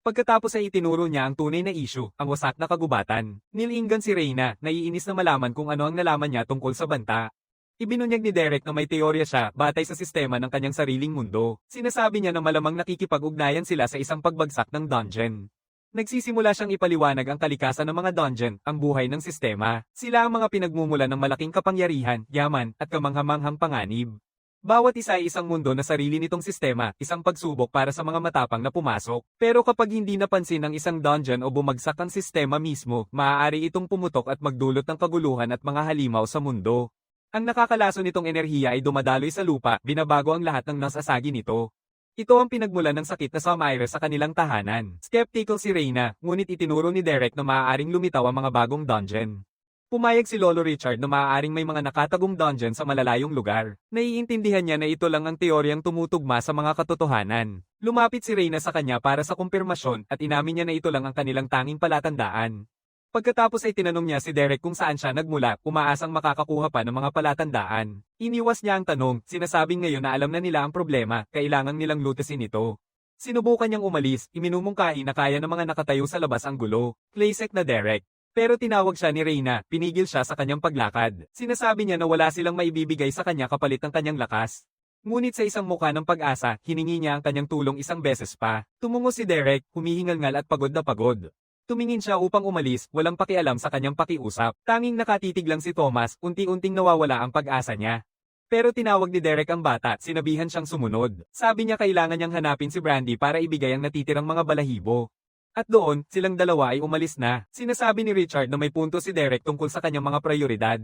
Speaker 1: Pagkatapos ay itinuro niya ang tunay na issue, ang wasak na kagubatan. Nilingan si Reyna, naiinis na malaman kung ano ang nalaman niya tungkol sa banta. Ibinunyag ni Derek na may teorya siya batay sa sistema ng kanyang sariling mundo. Sinasabi niya na malamang nakikipag-ugnayan sila sa isang pagbagsak ng dungeon. Nagsisimula siyang ipaliwanag ang kalikasan ng mga dungeon, ang buhay ng sistema. Sila ang mga pinagmumula ng malaking kapangyarihan, yaman, at kamanghamanghang panganib. Bawat isa ay isang mundo na sarili nitong sistema, isang pagsubok para sa mga matapang na pumasok. Pero kapag hindi napansin ang isang dungeon o bumagsak ang sistema mismo, maaari itong pumutok at magdulot ng kaguluhan at mga halimaw sa mundo. Ang nakakalaso nitong enerhiya ay dumadaloy sa lupa, binabago ang lahat ng nasasagi nito. Ito ang pinagmulan ng sakit na Samire sa kanilang tahanan. Skeptical si Reyna, ngunit itinuro ni Derek na maaaring lumitaw ang mga bagong dungeon. Pumayag si Lolo Richard na maaaring may mga nakatagong dungeon sa malalayong lugar. Naiintindihan niya na ito lang ang teoryang tumutugma sa mga katotohanan. Lumapit si Reyna sa kanya para sa kumpirmasyon at inamin niya na ito lang ang kanilang tanging palatandaan. Pagkatapos ay tinanong niya si Derek kung saan siya nagmula, umaasang makakakuha pa ng mga palatandaan. Iniwas niya ang tanong, sinasabing ngayon na alam na nila ang problema, kailangan nilang lutasin ito. Sinubukan niyang umalis, iminumungkahi na kaya ng mga nakatayo sa labas ang gulo. Claysec na Derek. Pero tinawag siya ni Reyna, pinigil siya sa kanyang paglakad. Sinasabi niya na wala silang maibibigay sa kanya kapalit ng kanyang lakas. Ngunit sa isang mukha ng pag-asa, hiningi niya ang kanyang tulong isang beses pa. Tumungo si Derek, humihingal-ngal at pagod na pagod. Tumingin siya upang umalis, walang pakialam sa kanyang pakiusap. Tanging nakatitig lang si Thomas, unti-unting nawawala ang pag-asa niya. Pero tinawag ni Derek ang bata, sinabihan siyang sumunod. Sabi niya kailangan niyang hanapin si Brandy para ibigay ang natitirang mga balahibo. At doon, silang dalawa ay umalis na. Sinasabi ni Richard na may punto si Derek tungkol sa kanyang mga prioridad.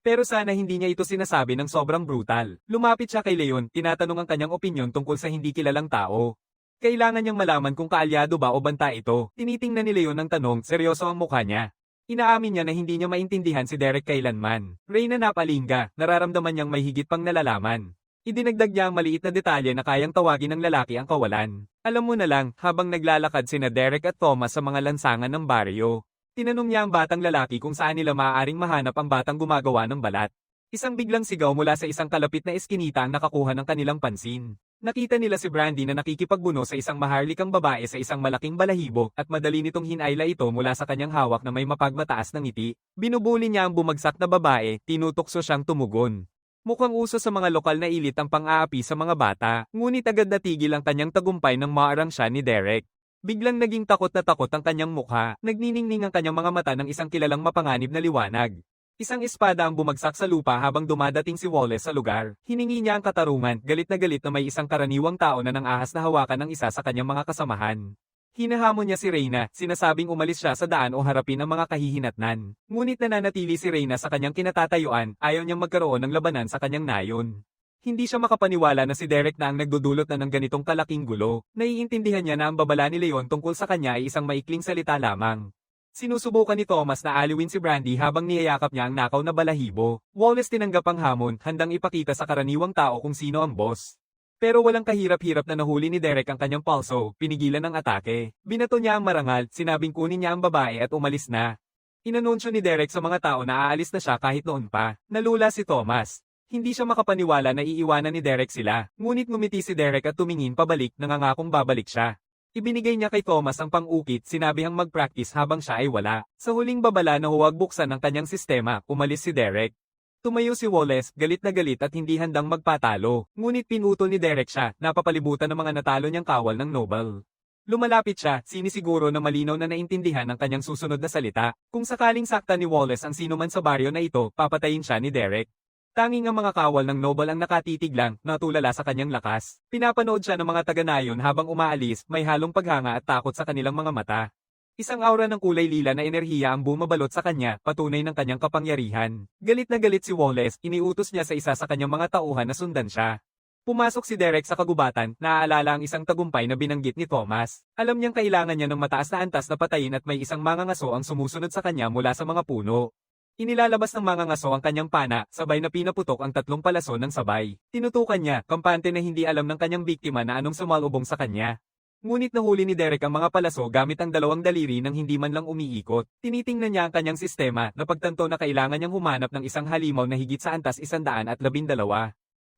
Speaker 1: Pero sana hindi niya ito sinasabi ng sobrang brutal. Lumapit siya kay Leon, tinatanong ang kanyang opinyon tungkol sa hindi kilalang tao. Kailangan niyang malaman kung kaalyado ba o banta ito. Tinitingnan ni Leon ang tanong, seryoso ang mukha niya. Inaamin niya na hindi niya maintindihan si Derek kailanman. Reyna napalinga, nararamdaman niyang may higit pang nalalaman. Idinagdag niya ang maliit na detalye na kayang tawagin ng lalaki ang kawalan. Alam mo na lang, habang naglalakad sina Derek at Thomas sa mga lansangan ng baryo. Tinanong niya ang batang lalaki kung saan nila maaaring mahanap ang batang gumagawa ng balat. Isang biglang sigaw mula sa isang kalapit na eskinita ang nakakuha ng kanilang pansin. Nakita nila si Brandy na nakikipagbuno sa isang maharlikang babae sa isang malaking balahibo at madali nitong hinayla ito mula sa kanyang hawak na may mapagmataas na ngiti. Binubuli niya ang bumagsak na babae, tinutokso siyang tumugon. Mukhang uso sa mga lokal na ilit ang pang-aapi sa mga bata, ngunit agad natigil ang kanyang tagumpay nang maarang siya ni Derek. Biglang naging takot na takot ang kanyang mukha, nagniningning ang kanyang mga mata ng isang kilalang mapanganib na liwanag. Isang espada ang bumagsak sa lupa habang dumadating si Wallace sa lugar. Hiningi niya ang katarungan, galit na may isang karaniwang tao na nang ahas na hawakan ng isa sa kanyang mga kasamahan. Hinahamon niya si Reyna, sinasabing umalis siya sa daan o harapin ang mga kahihinatnan. Ngunit nananatili si Reyna sa kanyang kinatatayuan, ayaw niyang magkaroon ng labanan sa kanyang nayon. Hindi siya makapaniwala na si Derek na ang nagdudulot na ng ganitong kalaking gulo. Naiintindihan niya na ang babala ni Leon tungkol sa kanya ay isang maikling salita lamang. Sinusubukan ni Thomas na aliwin si Brandy habang niyayakap niya ang nakaw na balahibo. Wallace tinanggap ang hamon, handang ipakita sa karaniwang tao kung sino ang boss. Pero walang kahirap-hirap na nahuli ni Derek ang kanyang pulso, pinigilan ang atake. Binato niya ang marangal, sinabing kunin niya ang babae at umalis na. Inanunsyo ni Derek sa mga tao na aalis na siya kahit noon pa. Nalula si Thomas. Hindi siya makapaniwala na iiwanan ni Derek sila, ngunit ngumiti si Derek at tumingin pabalik, nangangakong babalik siya. Ibinigay niya kay Thomas ang pang-ukit, sinabihang mag-practice habang siya ay wala. Sa huling babala na huwag buksan ang kanyang sistema, umalis si Derek. Tumayo si Wallace, galit na galit at hindi handang magpatalo. Ngunit pinutol ni Derek siya, napapalibutan ng mga natalo niyang kawal ng Noble. Lumalapit siya, sinisiguro na malinaw na naintindihan ang kanyang susunod na salita. Kung sakaling sakta ni Wallace ang sinuman sa baryo na ito, papatayin siya ni Derek. Tanging ang mga kawal ng Noble ang nakatitig lang, natulala sa kanyang lakas. Pinapanood siya ng mga taga-nayon habang umaalis, may halong paghanga at takot sa kanilang mga mata. Isang aura ng kulay lila na enerhiya ang bumabalot sa kanya, patunay ng kanyang kapangyarihan. Galit na galit si Wallace, iniutos niya sa isa sa kanyang mga tauhan na sundan siya. Pumasok si Derek sa kagubatan, naaalala ang isang tagumpay na binanggit ni Thomas. Alam niyang kailangan niya ng mataas na antas na patayin at may isang mangangaso ang sumusunod sa kanya mula sa mga puno. Inilalabas ng mangangaso ang kanyang pana, sabay na pinaputok ang tatlong palaso ng sabay. Tinutukan niya, kampante na hindi alam ng kanyang biktima na anong sumalubong sa kanya. Ngunit nahuli ni Derek ang mga palaso gamit ang dalawang daliri nang hindi man lang umiikot. Tinitingnan niya ang kanyang sistema, napagtanto na kailangan niyang humanap ng isang halimaw na higit sa antas 112.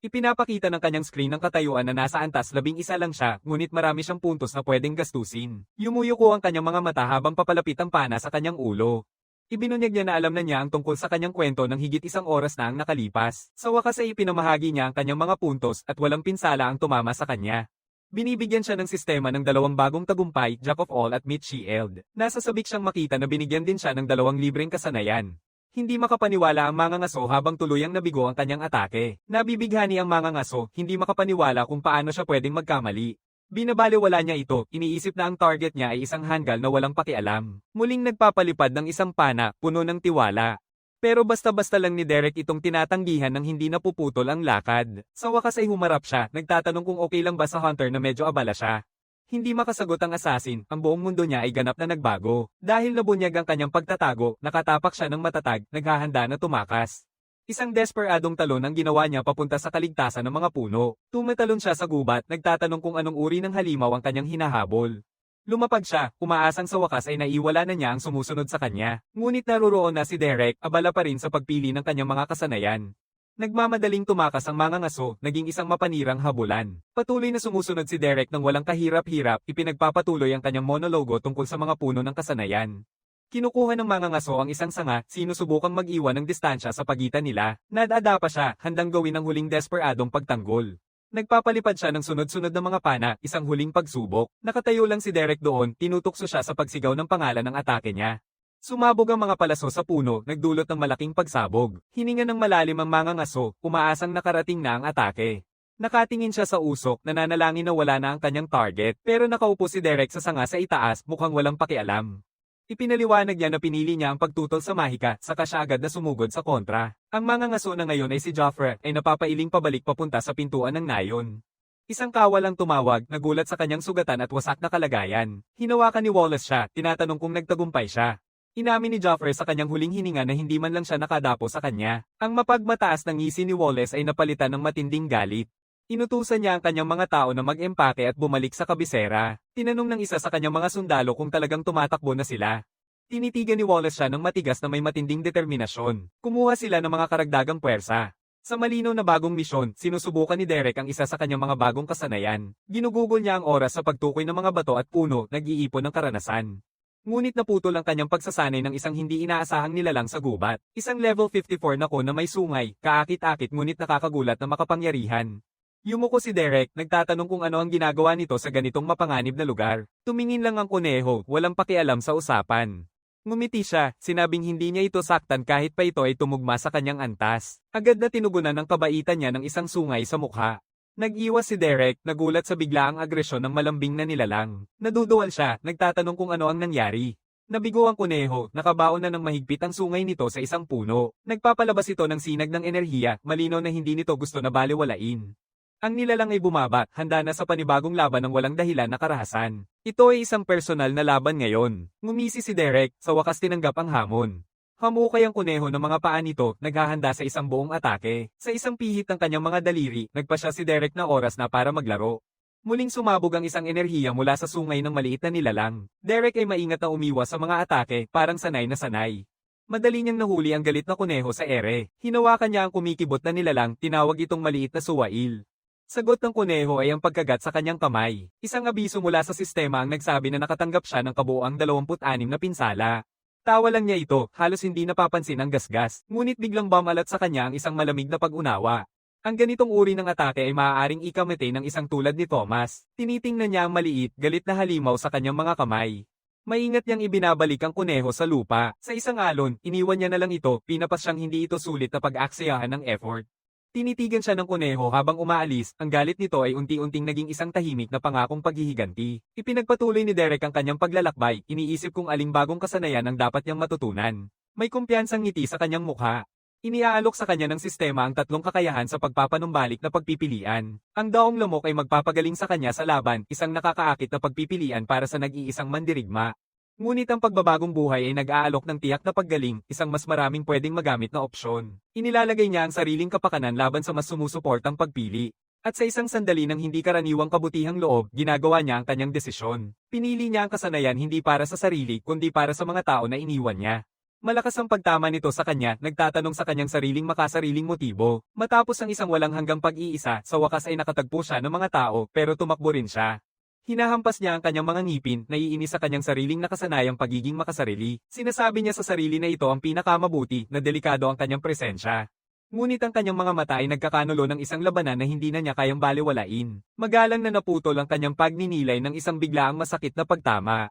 Speaker 1: Ipinapakita ng kanyang screen ng katayuan na nasa antas 11 lang siya, ngunit marami siyang puntos na pwedeng gastusin. Yumuyuko ang kanyang mga mata habang papalapit ang pana sa kanyang ulo. Ibinunyag niya na alam na niya ang tungkol sa kanyang kwento ng higit 1 oras na ang nakalipas. Sa wakas ay ipinamahagi niya ang kanyang mga puntos at walang pinsala ang tumama sa kanya. Binibigyan siya ng sistema ng 2 bagong tagumpay, Jack of All at Meat Shield. Nasasabik siyang makita na binigyan din siya ng 2 libreng kasanayan. Hindi makapaniwala ang mga ngaso habang tuluyang nabigo ang kanyang atake. Nabibighani ang mga ngaso, hindi makapaniwala kung paano siya pwedeng magkamali. Binabaliwala niya ito, iniisip na ang target niya ay isang hanggal na walang pakialam. Muling nagpapalipad ng isang pana, puno ng tiwala. Pero basta-basta lang ni Derek itong tinatanggihan ng hindi napuputol ang lakad. Sa wakas ay humarap siya, nagtatanong kung okay lang ba sa Hunter na medyo abala siya. Hindi makasagot ang assassin, ang buong mundo niya ay ganap na nagbago. Dahil nabunyag ang kanyang pagtatago, nakatapak siya ng matatag, naghahanda na tumakas. Isang desperadong talon ang ginawa niya papunta sa kaligtasan ng mga puno. Tumatalon siya sa gubat, nagtatanong kung anong uri ng halimaw ang kanyang hinahabol. Lumapag siya, umaasang sa wakas ay naiwala na niya ang sumusunod sa kanya. Ngunit naroroon na si Derek, abala pa rin sa pagpili ng kanyang mga kasanayan. Nagmamadaling tumakas ang mga ngaso, naging isang mapanirang habulan. Patuloy na sumusunod si Derek nang walang kahirap-hirap, ipinagpapatuloy ang kanyang monologo tungkol sa mga puno ng kasanayan. Kinukuha ng mga ngaso ang isang sanga, sinusubukang mag-iwan ng distansya sa pagitan nila. Nadada pa siya, handang gawin ang huling desperadong pagtanggol. Nagpapalipad siya ng sunod-sunod na mga pana, isang huling pagsubok. Nakatayo lang si Derek doon, tinutukso siya sa pagsigaw ng pangalan ng atake niya. Sumabog ang mga palaso sa puno, nagdulot ng malaking pagsabog. Hininga ng malalim ang mga ngaso, umaasang nakarating na ang atake. Nakatingin siya sa usok, nananalangin na wala na ang kanyang target, pero nakaupo si Derek sa sanga sa itaas, mukhang walang pakialam. Ipinaliwanag niya na pinili niya ang pagtutol sa mahika, saka siya agad na sumugod sa kontra. Ang mga ngaso na ngayon ay si Joffre, ay napapailing pabalik papunta sa pintuan ng nayon. Isang kawal ang tumawag, nagulat sa kanyang sugatan at wasak na kalagayan. Hinawakan ni Wallace siya, tinatanong kung nagtagumpay siya. Inamin ni Joffre sa kanyang huling hininga na hindi man lang siya nakadapo sa kanya. Ang mapagmataas ng ngisi ni Wallace ay napalitan ng matinding galit. Inutusan niya ang kanyang mga tao na mag-empake at bumalik sa kabisera. Tinanong ng isa sa kanyang mga sundalo kung talagang tumatakbo na sila. Tinitigan ni Wallace siya ng matigas na may matinding determinasyon. Kumuha sila ng mga karagdagang puwersa. Sa malinaw na bagong misyon, sinusubukan ni Derek ang isa sa kanyang mga bagong kasanayan. Ginugugol niya ang oras sa pagtukoy ng mga bato at puno, nag-iipon ng karanasan. Ngunit naputol ang kanyang pagsasanay ng isang hindi inaasahang nilalang sa gubat. Isang level 54 na ko na may sungay, kaakit-akit ngunit nakakagulat na makapangyarihan. Yumuko si Derek, nagtatanong kung ano ang ginagawa nito sa ganitong mapanganib na lugar. Tumingin lang ang kuneho, walang pakialam sa usapan. Ngumiti siya, sinabing hindi niya ito saktan kahit pa ito ay tumugma sa kanyang antas. Agad na tinugunan ng kabaitan niya ng isang sungay sa mukha. Nag-iwas si Derek, nagulat sa biglaang agresyon ng malambing na nilalang. Naduduwal siya, nagtatanong kung ano ang nangyari. Nabigo ang kuneho, nakabaon na ng mahigpit ang sungay nito sa isang puno. Nagpapalabas ito ng sinag ng enerhiya, malinaw na hindi nito gusto na baliwalain. Ang nilalang ay bumaba, handa na sa panibagong laban ng walang dahilan na karahasan. Ito ay isang personal na laban ngayon. Ngumisi si Derek, sa wakas tinanggap ang hamon. Hamukay ang kuneho ng mga paa nito, naghahanda sa isang buong atake. Sa isang pihit ng kanyang mga daliri, nagpasya si Derek na oras na para maglaro. Muling sumabog ang isang enerhiya mula sa sungay ng maliit na nilalang. Derek ay maingat na umiwas sa mga atake, parang sanay na sanay. Madali niyang nahuli ang galit na kuneho sa ere. Hinawakan niya ang kumikibot na nilalang, tinawag itong maliit na suwail. Sagot ng kuneho ay ang pagkagat sa kanyang kamay. Isang abiso mula sa sistema ang nagsabi na nakatanggap siya ng kabuoang 26 na pinsala. Tawa lang niya ito, halos hindi napapansin ang gasgas, ngunit biglang bumalat sa kanya ang isang malamig na pag-unawa. Ang ganitong uri ng atake ay maaaring ikamete ng isang tulad ni Thomas. Tinitingnan niya ang maliit, galit na halimaw sa kanyang mga kamay. Maingat niyang ibinabalik ang kuneho sa lupa. Sa isang alon, iniwan niya na lang ito, pinapas siyang hindi ito sulit na pag-aksayahan ng effort. Tinitigan siya ng kuneho habang umaalis, ang galit nito ay unti-unting naging isang tahimik na pangakong paghihiganti. Ipinagpatuloy ni Derek ang kanyang paglalakbay, iniisip kung aling bagong kasanayan ang dapat niyang matutunan. May kumpiyansang ngiti sa kanyang mukha. Iniaalok sa kanya ng sistema ang 3 kakayahan sa pagpapanumbalik na pagpipilian. Ang daong lamok ay magpapagaling sa kanya sa laban, isang nakakaakit na pagpipilian para sa nag-iisang mandirigma. Ngunit ang pagbabagong buhay ay nag-aalok ng tiyak na paggaling, isang mas maraming pwedeng magamit na opsyon. Inilalagay niya ang sariling kapakanan laban sa mas sumusuportang pagpili. At sa isang sandali ng hindi karaniwang kabutihang loob, ginagawa niya ang kanyang desisyon. Pinili niya ang kasanayan hindi para sa sarili kundi para sa mga tao na iniwan niya. Malakas ang pagtama nito sa kanya, nagtatanong sa kanyang sariling makasariling motibo. Matapos ang isang walang hanggang pag-iisa, sa wakas ay nakatagpo siya ng mga tao, pero tumakbo rin siya. Hinahampas niya ang kanyang mga ngipin, naiinis sa kanyang sariling nakasanayang pagiging makasarili. Sinasabi niya sa sarili na ito ang pinakamabuti, na delikado ang kanyang presensya. Ngunit ang kanyang mga mata ay nagkakanulo ng isang labanan na hindi na niya kayang baliwalain. Magalang na naputol ang kanyang pagninilay ng isang biglaang masakit na pagtama.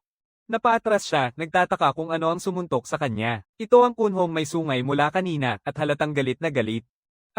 Speaker 1: Napaatras siya, nagtataka kung ano ang sumuntok sa kanya. Ito ang kunhong may sungay mula kanina, at halatang galit na galit.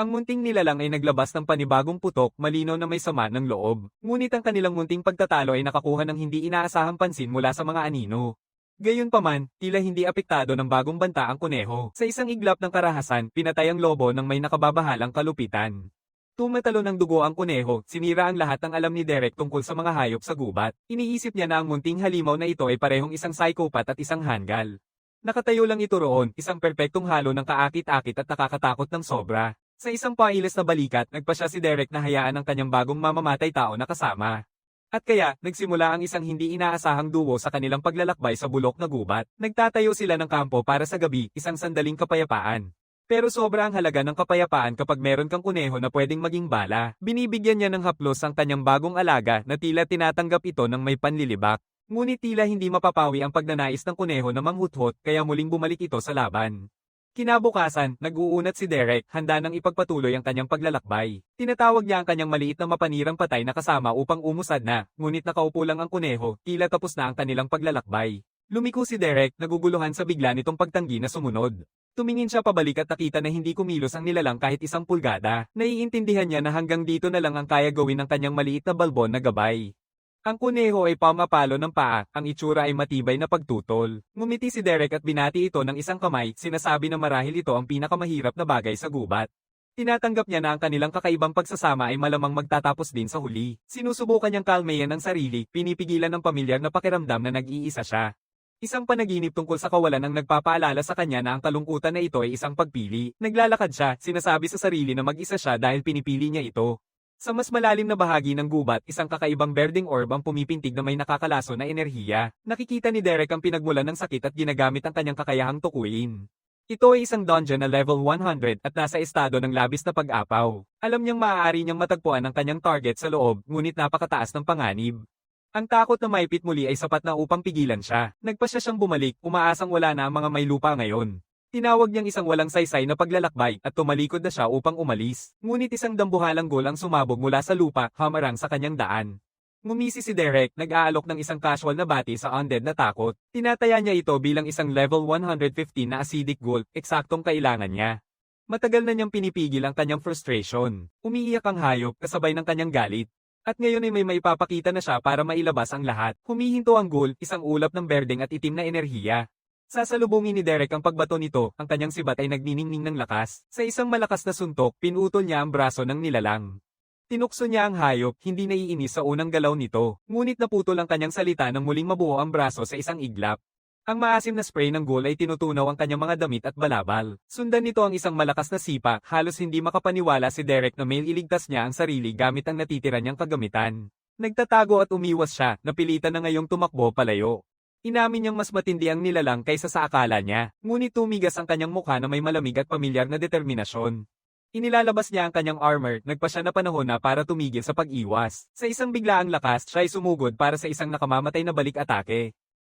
Speaker 1: Ang munting nilalang ay naglabas ng panibagong putok, malinaw na may sama ng loob. Ngunit ang kanilang munting pagtatalo ay nakakuha ng hindi inaasahang pansin mula sa mga anino. Gayunpaman, tila hindi apektado ng bagong banta ang kuneho. Sa isang iglap ng karahasan, pinatay ang lobo ng may nakababahalang kalupitan. Tumatalo ng dugo ang kuneho, sinira ang lahat ng alam ni Derek tungkol sa mga hayop sa gubat. Iniisip niya na ang munting halimaw na ito ay parehong isang psychopath at isang hanggal. Nakatayo lang ito roon, isang perpektong halo ng kaakit-akit at nakakatakot ng sobra. Sa isang pailes na balikat, nagpa siya si Derek na hayaan ang kanyang bagong mamamatay tao na kasama. At kaya, nagsimula ang isang hindi inaasahang duo sa kanilang paglalakbay sa bulok na gubat. Nagtatayo sila ng kampo para sa gabi, isang sandaling kapayapaan. Pero sobra ang halaga ng kapayapaan kapag meron kang kuneho na pwedeng maging bala. Binibigyan niya ng haplos ang kanyang bagong alaga na tila tinatanggap ito ng may panlilibak. Ngunit tila hindi mapapawi ang pagnanais ng kuneho na manghuthot kaya muling bumalik ito sa laban. Kinabukasan, nag-uunat si Derek, handa nang ipagpatuloy ang kanyang paglalakbay. Tinatawag niya ang kanyang maliit na mapanirang patay na kasama upang umusad na, ngunit nakaupo lang ang kuneho, tila tapos na ang kanilang paglalakbay. Lumiko si Derek, naguguluhan sa bigla nitong pagtanggi na sumunod. Tumingin siya pabalik at nakita na hindi kumilos ang nilalang kahit isang pulgada. Naiintindihan niya na hanggang dito na lang ang kaya gawin ng kanyang maliit na balbon na gabay. Ang kuneho ay pamapalo ng paa, ang itsura ay matibay na pagtutol. Ngumiti si Derek at binati ito ng isang kamay, sinasabi na marahil ito ang pinakamahirap na bagay sa gubat. Tinatanggap niya na ang kanilang kakaibang pagsasama ay malamang magtatapos din sa huli. Sinusubukan niyang kalmayan ang sarili, pinipigilan ng pamilyar na pakiramdam na nag-iisa siya. Isang panaginip tungkol sa kawalan ang nagpapaalala sa kanya na ang kalungkutan na ito ay isang pagpili. Naglalakad siya, sinasabi sa sarili na mag-isa siya dahil pinipili niya ito. Sa mas malalim na bahagi ng gubat, isang kakaibang berdeng orb ang pumipintig na may nakakalaso na enerhiya. Nakikita ni Derek ang pinagmulan ng sakit at ginagamit ang kanyang kakayahang tukuyin. Ito ay isang dungeon na level 100 at nasa estado ng labis na pag-apaw. Alam niyang maaari niyang matagpuan ang kanyang target sa loob, ngunit napakataas ng panganib. Ang takot na maipit muli ay sapat na upang pigilan siya. Nagpasya siyang bumalik, umaasang wala na ang mga may lupa ngayon. Tinawag niyang isang walang saysay na paglalakbay at tumalikod na siya upang umalis. Ngunit isang dambuhalang gol ang sumabog mula sa lupa, hamarang sa kanyang daan. Ngumisi si Derek, nag-aalok ng isang casual na bati sa undead na takot. Tinataya niya ito bilang isang level 115 na acidic ghoul, eksaktong kailangan niya. Matagal na niyang pinipigil ang kanyang frustration. Umiiyak ang hayop, kasabay ng kanyang galit. At ngayon ay may maipapakita na siya para mailabas ang lahat. Humihinto ang ghoul, isang ulap ng berdeng at itim na enerhiya. Sasalubungin ni Derek ang pagbato nito, ang kanyang sibat ay nagniningning ng lakas. Sa isang malakas na suntok, pinutol niya ang braso ng nilalang. Tinukso niya ang hayop, hindi naiinis sa unang galaw nito. Ngunit naputol ang kanyang salita nang muling mabuo ang braso sa isang iglap. Ang maasim na spray ng ghoul ay tinutunaw ang kanyang mga damit at balabal. Sundan nito ang isang malakas na sipa, halos hindi makapaniwala si Derek na may iligtas niya ang sarili gamit ang natitira niyang kagamitan. Nagtatago at umiwas siya, napilitan na ngayong tumakbo palayo. Inamin niyang mas matindi ang nilalang kaysa sa akala niya, ngunit tumigas ang kanyang mukha na may malamig at pamilyar na determinasyon. Inilalabas niya ang kanyang armor, nagpa siya na panahon na para tumigil sa pag-iwas. Sa isang biglaang lakas, siya ay sumugod para sa isang nakamamatay na balik atake.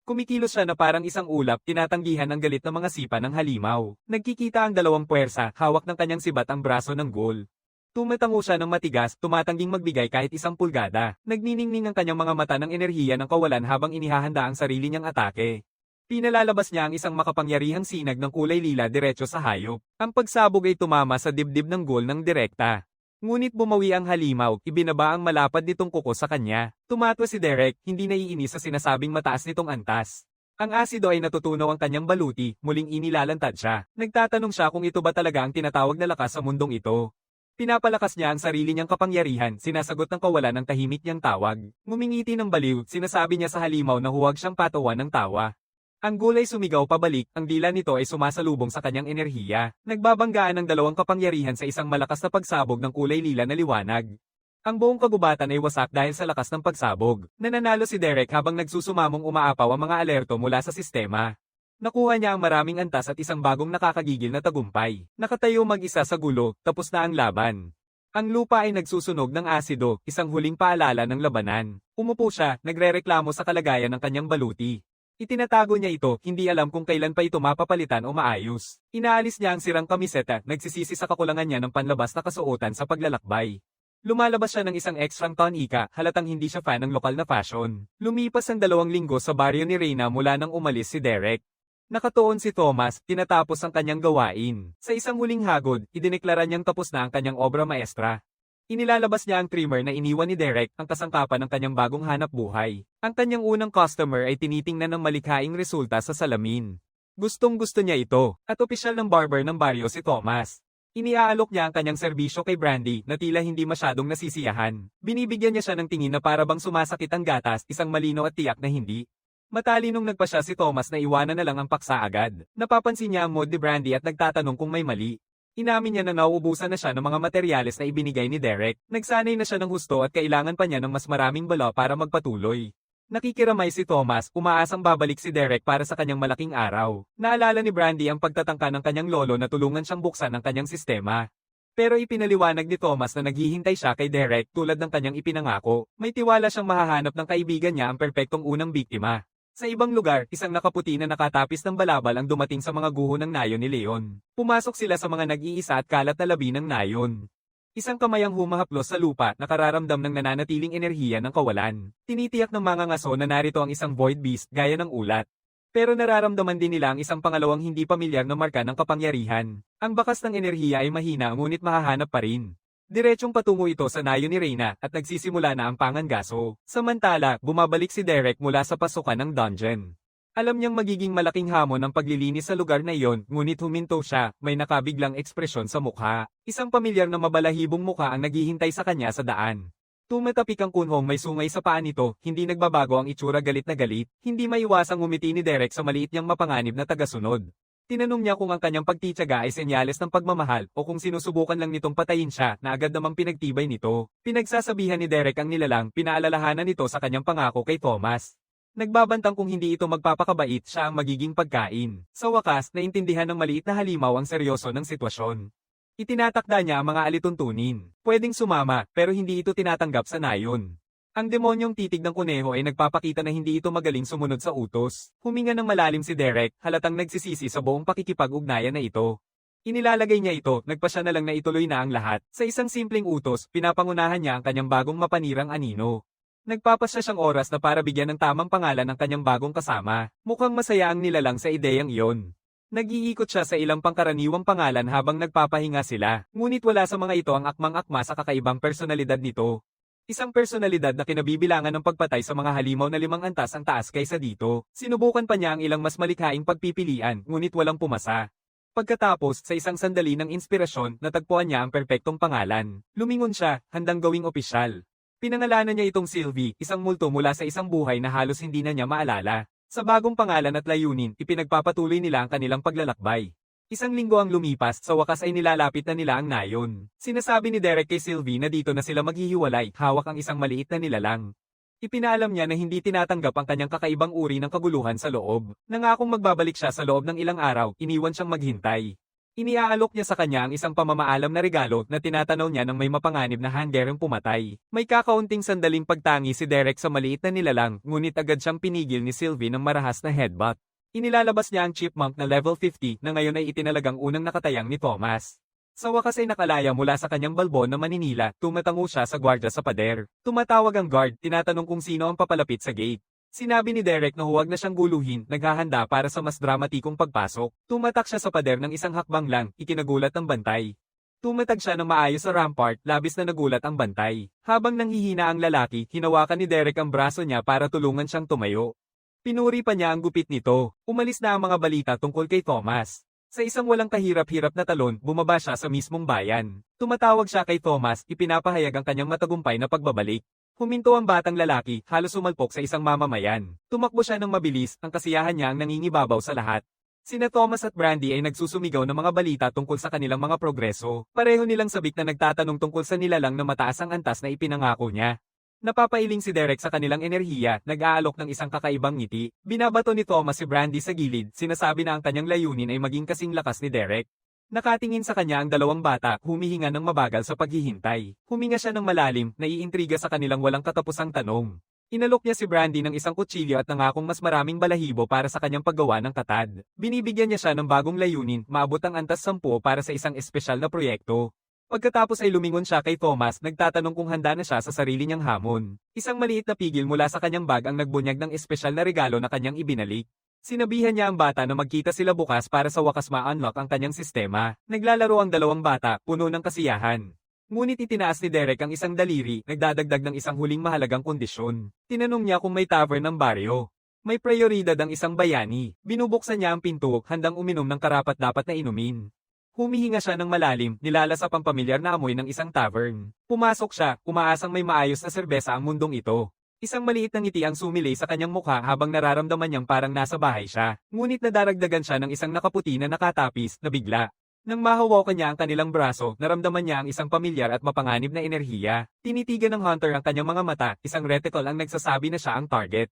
Speaker 1: Kumikilos siya na parang isang ulap, tinatanggihan ang galit ng mga sipa ng halimaw. Nagkikita ang dalawang puwersa, hawak ng kanyang sibat ang braso ng ghoul. Tumatango siya ng matigas, tumatangging magbigay kahit isang pulgada. Nagniningning ang kanyang mga mata ng enerhiya ng kawalan habang inihahanda ang sarili niyang atake. Pinalalabas niya ang isang makapangyarihang sinag ng kulay lila diretso sa hayop. Ang pagsabog ay tumama sa dibdib ng ghoul ng direkta. Ngunit bumawi ang halimaw, ibinaba ang malapad nitong kuko sa kanya. Tumatwa si Derek, hindi naiinis sa sinasabing mataas nitong antas. Ang asido ay natutunaw ang kanyang baluti, muling inilalantad siya. Nagtatanong siya kung ito ba talaga ang tinatawag na lakas sa mundong ito. Pinapalakas niya ang sarili niyang kapangyarihan, sinasagot ng kawalan ng tahimik niyang tawag. Ngumingiti ng baliw, sinasabi niya sa halimaw na huwag siyang patawan ng tawa. Ang gulay sumigaw pabalik, ang dila nito ay sumasalubong sa kanyang enerhiya. Nagbabanggaan ng dalawang kapangyarihan sa isang malakas na pagsabog ng kulay lila na liwanag. Ang buong kagubatan ay wasak dahil sa lakas ng pagsabog. Nananalo si Derek habang nagsusumamong umaapaw ang mga alerto mula sa sistema. Nakuha niya ang maraming antas at isang bagong nakakagigil na tagumpay. Nakatayo mag-isa sa gulo, tapos na ang laban. Ang lupa ay nagsusunog ng asido, isang huling paalala ng labanan. Umupo siya, nagrereklamo sa kalagayan ng kanyang baluti. Itinatago niya ito, hindi alam kung kailan pa ito mapapalitan o maayos. Inaalis niya ang sirang kamiseta, nagsisisi sa kakulangan niya ng panlabas na kasuotan sa paglalakbay. Lumalabas siya ng isang extrang tonika, halatang hindi siya fan ng lokal na fashion. Lumipas ang 2 linggo sa baryo ni Reyna mula nang umalis si Derek. Nakatuon si Thomas, tinatapos ang kanyang gawain. Sa isang huling hagod, idineklara niyang tapos na ang kanyang obra maestra. Inilalabas niya ang trimmer na iniwan ni Derek, ang kasangkapan ng kanyang bagong hanap buhay. Ang kanyang unang customer ay tinitingnan ng malikhaing resulta sa salamin. Gustong-gusto niya ito, at opisyal ng barber ng baryo si Thomas. Iniaalok niya ang kanyang serbisyo kay Brandy na tila hindi masyadong nasisiyahan. Binibigyan niya siya ng tingin na para bang sumasakit ang gatas, isang malinaw at tiyak na hindi. Matalinong nagpa siya si Thomas na iwanan na lang ang paksa agad. Napapansin niya ang mood ni Brandy at nagtatanong kung may mali. Inamin niya na nauubusan na siya ng mga materyales na ibinigay ni Derek. Nagsanay na siya ng husto at kailangan pa niya ng mas maraming bala para magpatuloy. Nakikiramay si Thomas, umaasang babalik si Derek para sa kanyang malaking araw. Naalala ni Brandy ang pagtatangka ng kanyang lolo na tulungan siyang buksan ang kanyang sistema. Pero ipinaliwanag ni Thomas na naghihintay siya kay Derek tulad ng kanyang ipinangako. May tiwala siyang mahahanap ng kaibigan niya ang perpektong unang biktima. Sa ibang lugar, isang nakaputi na nakatapis ng balabal ang dumating sa mga guho ng nayon ni Leon. Pumasok sila sa mga nag-iisa at kalat na labi ng nayon. Isang kamay ang humahaplos sa lupa, nakararamdam ng nananatiling enerhiya ng kawalan. Tinitiyak ng mga ngaso na narito ang isang void beast gaya ng ulat. Pero nararamdaman din nila ang isang pangalawang hindi pamilyar na marka ng kapangyarihan. Ang bakas ng enerhiya ay mahina ngunit mahahanap pa rin. Diretsong patungo ito sa nayon ni Reyna at nagsisimula na ang pangangaso. Samantala, bumabalik si Derek mula sa pasukan ng dungeon. Alam niyang magiging malaking hamon ang paglilinis sa lugar na iyon, ngunit huminto siya, may nakabiglang ekspresyon sa mukha. Isang pamilyar na mabalahibong mukha ang naghihintay sa kanya sa daan. Tumatapik ang kunhong may sungay sa paa nito, hindi nagbabago ang itsura galit na galit, hindi maiwasang ngumiti ni Derek sa maliit niyang mapanganib na tagasunod. Tinanong niya kung ang kanyang pagtitiyaga ay senyales ng pagmamahal o kung sinusubukan lang nitong patayin siya na agad namang pinagtibay nito. Pinagsasabihan ni Derek ang nilalang, pinaalalahanan nito sa kanyang pangako kay Thomas. Nagbabantang kung hindi ito magpapakabait siya ang magiging pagkain. Sa wakas, naintindihan ng maliit na halimaw ang seryoso ng sitwasyon. Itinatakda niya ang mga alituntunin. Pwedeng sumama, pero hindi ito tinatanggap sa nayon. Ang demonyong titig ng kuneho ay nagpapakita na hindi ito magaling sumunod sa utos. Huminga ng malalim si Derek, halatang nagsisisi sa buong pakikipag-ugnayan na ito. Inilalagay niya ito, nagpasya na lang na ituloy na ang lahat. Sa isang simpleng utos, pinapangunahan niya ang kanyang bagong mapanirang anino. Nagpapasya siyang oras na para bigyan ng tamang pangalan ng kanyang bagong kasama. Mukhang masaya ang nilalang sa ideyang iyon. Nag-iikot siya sa ilang pangkaraniwang pangalan habang nagpapahinga sila, ngunit wala sa mga ito ang akmang-akma sa kakaibang personalidad nito. Isang personalidad na kinabibilangan ng pagpatay sa mga halimaw na 5 antas ang taas kaysa dito. Sinubukan pa niya ang ilang mas malikhaing pagpipilian, ngunit walang pumasa. Pagkatapos, sa isang sandali ng inspirasyon, natagpuan niya ang perpektong pangalan. Lumingon siya, handang gawing opisyal. Pinangalanan niya itong Sylvie, isang multo mula sa isang buhay na halos hindi na niya maalala. Sa bagong pangalan at layunin, ipinagpapatuloy nila ang kanilang paglalakbay. Isang linggo ang lumipas, sa wakas ay nilalapit na nila ang nayon. Sinasabi ni Derek kay Sylvie na dito na sila maghihiwalay, hawak ang isang maliit na nilalang. Ipinaalam niya na hindi tinatanggap ang kanyang kakaibang uri ng kaguluhan sa loob. Nangakong magbabalik siya sa loob ng ilang araw, iniwan siyang maghintay. Iniaalok niya sa kanya ang isang pamamaalam na regalo na tinatanaw niya ng may mapanganib na hanggerang pumatay. May kakaunting sandaling pagtangi si Derek sa maliit na nilalang, ngunit agad siyang pinigil ni Sylvie ng marahas na headbutt. Inilalabas niya ang chipmunk na level 50 na ngayon ay itinalagang unang nakatayang ni Thomas. Sa wakas ay nakalaya mula sa kanyang balbon na maninila, tumatango siya sa gwardya sa pader. Tumatawag ang guard, tinatanong kung sino ang papalapit sa gate. Sinabi ni Derek na huwag na siyang guluhin, naghahanda para sa mas dramatikong pagpasok. Tumatak siya sa pader ng isang hakbang lang, ikinagulat ang bantay. Tumatag siya ng maayos sa rampart, labis na nagulat ang bantay. Habang nanghihina ang lalaki, hinawakan ni Derek ang braso niya para tulungan siyang tumayo. Pinuri pa niya ang gupit nito. Umalis na ang mga balita tungkol kay Thomas. Sa isang walang kahirap-hirap na talon, bumaba siya sa mismong bayan. Tumatawag siya kay Thomas, ipinapahayag ang kanyang matagumpay na pagbabalik. Huminto ang batang lalaki, halos sumalpok sa isang mamamayan. Tumakbo siya ng mabilis, ang kasiyahan niya ang nangingibabaw sa lahat. Sina Thomas at Brandy ay nagsusumigaw ng mga balita tungkol sa kanilang mga progreso. Pareho nilang sabik na nagtatanong tungkol sa nilalang na mataas ang antas na ipinangako niya. Napapailing si Derek sa kanilang enerhiya, nag-aalok ng isang kakaibang ngiti. Binabato ni Thomas si Brandy sa gilid, sinasabi na ang kanyang layunin ay maging kasing lakas ni Derek. Nakatingin sa kanya ang dalawang bata, humihinga ng mabagal sa paghihintay. Huminga siya ng malalim, naiintriga sa kanilang walang katapusang tanong. Inalok niya si Brandy ng isang kutsilyo at nangakong mas maraming balahibo para sa kanyang paggawa ng katad. Binibigyan niya siya ng bagong layunin, maabot ang antas 10 para sa isang espesyal na proyekto. Pagkatapos ay lumingon siya kay Thomas, nagtatanong kung handa na siya sa sarili niyang hamon. Isang maliit na pigil mula sa kanyang bag ang nagbunyag ng espesyal na regalo na kanyang ibinalik. Sinabihan niya ang bata na magkita sila bukas para sa wakas ma-unlock ang kanyang sistema. Naglalaro ang dalawang bata, puno ng kasiyahan. Ngunit itinaas ni Derek ang isang daliri, nagdadagdag ng isang huling mahalagang kondisyon. Tinanong niya kung may tavern ng baryo. May prioridad ang isang bayani. Binubuksan niya ang pinto, handang uminom ng karapat-dapat na inumin. Humihinga siya ng malalim, nilalasap ang pamilyar na amoy ng isang tavern. Pumasok siya, umaasang may maayos na serbesa ang mundong ito. Isang maliit na ngiti ang sumilay sa kanyang mukha habang nararamdaman niyang parang nasa bahay siya. Ngunit nadaragdagan siya ng isang nakaputi na nakatapis, na bigla. Nang mahawakan niya ang kanilang braso, naramdaman niya ang isang pamilyar at mapanganib na enerhiya. Tinitigan ng hunter ang kanyang mga mata, isang reticle ang nagsasabi na siya ang target.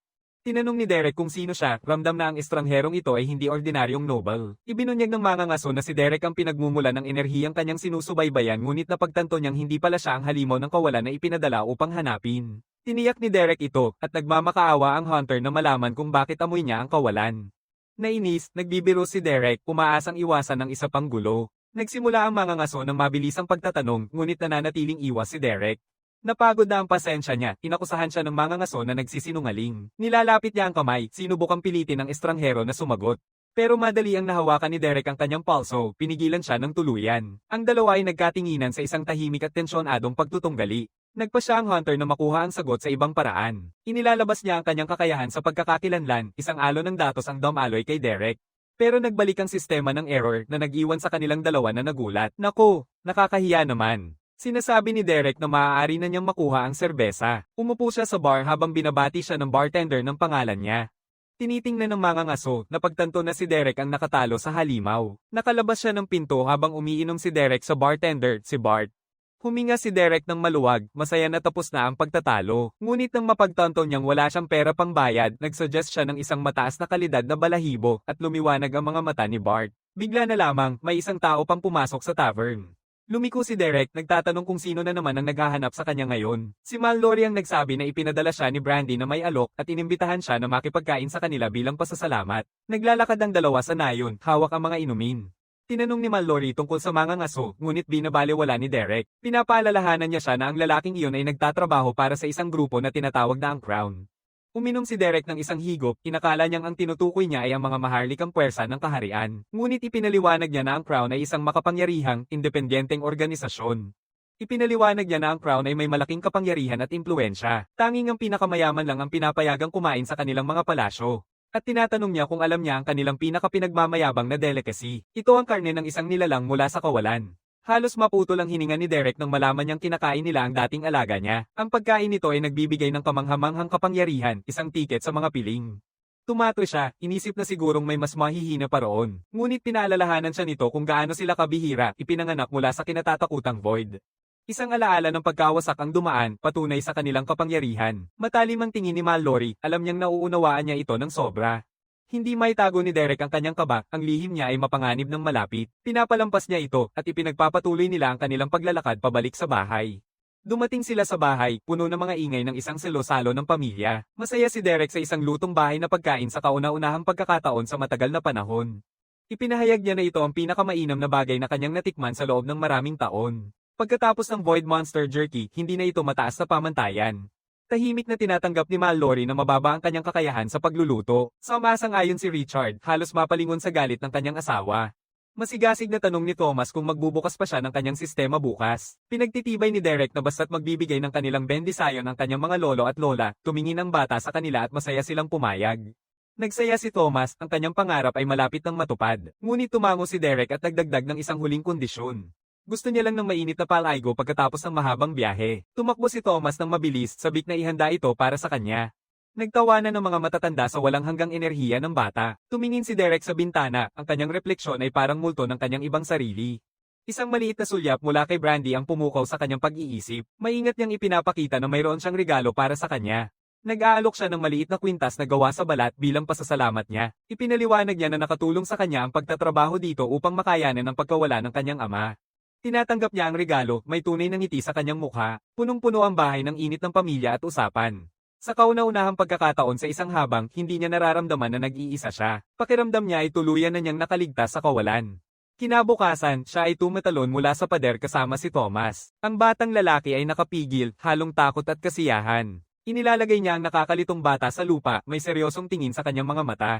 Speaker 1: Tinanong ni Derek kung sino siya, ramdam na ang estrangherong ito ay hindi ordinaryong noble. Ibinunyag ng mga ngaso na si Derek ang pinagmumula ng enerhiyang kanyang sinusubaybayan ngunit napagtanto niyang hindi pala siya ang halimaw ng kawalan na ipinadala upang hanapin. Tiniyak ni Derek ito, at nagmamakaawa ang hunter na malaman kung bakit amoy niya ang kawalan. Nainis, nagbibiro si Derek, umaasang iwasan ng isa pang gulo. Nagsimula ang mga ngaso ng mabilisang pagtatanong, ngunit nananatiling iwas si Derek. Napagod na ang pasensya niya, inakusahan siya ng mga ngaso na nagsisinungaling. Nilalapit niya ang kamay, sinubukang pilitin ng estranghero na sumagot. Pero madali ang nahawakan ni Derek ang kanyang palso, pinigilan siya ng tuluyan. Ang dalawa ay nagkatinginan sa isang tahimik at tensyonadong pagtutunggali. Nagpa siya ang hunter na makuha ang sagot sa ibang paraan. Inilalabas niya ang kanyang kakayahan sa pagkakakilanlan, isang alon ng datos ang dumaloy kay Derek. Pero nagbalik ang sistema ng error na nag-iwan sa kanilang dalawa na nagulat. Nako, nakakahiya naman. Sinasabi ni Derek na maaari na niyang makuha ang serbesa. Umupo siya sa bar habang binabati siya ng bartender ng pangalan niya. Tinitingnan ng mga ngaso, napagtanto na si Derek ang nakatalo sa halimaw. Nakalabas siya ng pinto habang umiinom si Derek sa bartender, si Bart. Huminga si Derek ng maluwag, masaya na tapos na ang pagtatalo. Ngunit nang mapagtanto niyang wala siyang pera pang bayad, nagsuggest siya ng isang mataas na kalidad na balahibo at lumiwanag ang mga mata ni Bart. Bigla na lamang, may isang tao pang pumasok sa tavern. Lumiko si Derek, nagtatanong kung sino na naman ang naghahanap sa kanya ngayon. Si Mallory ang nagsabi na ipinadala siya ni Brandy na may alok at inimbitahan siya na makipagkain sa kanila bilang pasasalamat. Naglalakad ang dalawa sa nayon, hawak ang mga inumin. Tinanong ni Mallory tungkol sa mga ngaso, ngunit binabaliwala ni Derek. Pinapaalalahanan niya siya na ang lalaking iyon ay nagtatrabaho para sa isang grupo na tinatawag na ang Crown. Uminom si Derek ng isang higop, inakala niyang ang tinutukoy niya ay ang mga maharlikang puwersa ng kaharian. Ngunit ipinaliwanag niya na ang Crown ay isang makapangyarihang, independenteng organisasyon. Ipinaliwanag niya na ang Crown ay may malaking kapangyarihan at impluensya. Tanging ang pinakamayaman lang ang pinapayagang kumain sa kanilang mga palasyo. At tinatanong niya kung alam niya ang kanilang pinakapinagmamayabang na delicacy. Ito ang karne ng isang nilalang mula sa kawalan. Halos maputol ang hininga ni Derek nang malaman niyang kinakain nila ang dating alaga niya. Ang pagkain nito ay nagbibigay ng kamanghamanghang kapangyarihan, isang tiket sa mga piling. Tumato siya, inisip na sigurong may mas mahihina pa roon. Ngunit pinaalalahanan siya nito kung gaano sila kabihira, ipinanganak mula sa kinatatakutang void. Isang alaala ng pagkawasak ang dumaan, patunay sa kanilang kapangyarihan. Matalim ang tingin ni Mallory, alam niyang nauunawaan niya ito ng sobra. Hindi maitago ni Derek ang kanyang kaba, ang lihim niya ay mapanganib ng malapit. Pinapalampas niya ito, at ipinagpapatuloy nila ang kanilang paglalakad pabalik sa bahay. Dumating sila sa bahay, puno ng mga ingay ng isang salo-salo ng pamilya. Masaya si Derek sa isang lutong bahay na pagkain sa kauna-unahang pagkakataon sa matagal na panahon. Ipinahayag niya na ito ang pinakamainam na bagay na kanyang natikman sa loob ng maraming taon. Pagkatapos ng Void Monster Jerky, hindi na ito mataas na pamantayan. Tahimik na tinatanggap ni Mallory na mababa ang kanyang kakayahan sa pagluluto. Sa umasang-ayon si Richard, halos mapalingon sa galit ng kanyang asawa. Masigasig na tanong ni Thomas kung magbubukas pa siya ng kanyang sistema bukas. Pinagtitibay ni Derek na basta't magbibigay ng kanilang bendisayon ang kanyang mga lolo at lola, tumingin ang bata sa kanila at masaya silang pumayag. Nagsaya si Thomas, ang kanyang pangarap ay malapit ng matupad. Ngunit tumango si Derek at nagdagdag ng isang huling kondisyon. Gusto niya lang ng mainit na palaygo pagkatapos ng mahabang biyahe. Tumakbo si Thomas ng mabilis, sabik na ihanda ito para sa kanya. Nagtawanan ng mga matatanda sa walang hanggang enerhiya ng bata. Tumingin si Derek sa bintana, ang kanyang refleksyon ay parang multo ng kanyang ibang sarili. Isang maliit na sulyap mula kay Brandy ang pumukaw sa kanyang pag-iisip. Maingat niyang ipinapakita na mayroon siyang regalo para sa kanya. Nag-aalok siya ng maliit na kwintas na gawa sa balat bilang pasasalamat niya. Ipinaliwanag niya na nakatulong sa kanya ang pagtatrabaho dito upang makayanan ang pagkawala ng kanyang ama. Tinatanggap niya ang regalo, may tunay na ngiti sa kanyang mukha, punong-puno ang bahay ng init ng pamilya at usapan. Sa kauna-unahang pagkakataon sa isang habang, hindi niya nararamdaman na nag-iisa siya. Pakiramdam niya ay tuluyan na niyang nakaligtas sa kawalan. Kinabukasan, siya ay tumatalon mula sa pader kasama si Thomas. Ang batang lalaki ay nakapigil, halong takot at kasiyahan. Inilalagay niya ang nakakalitong bata sa lupa, may seryosong tingin sa kanyang mga mata.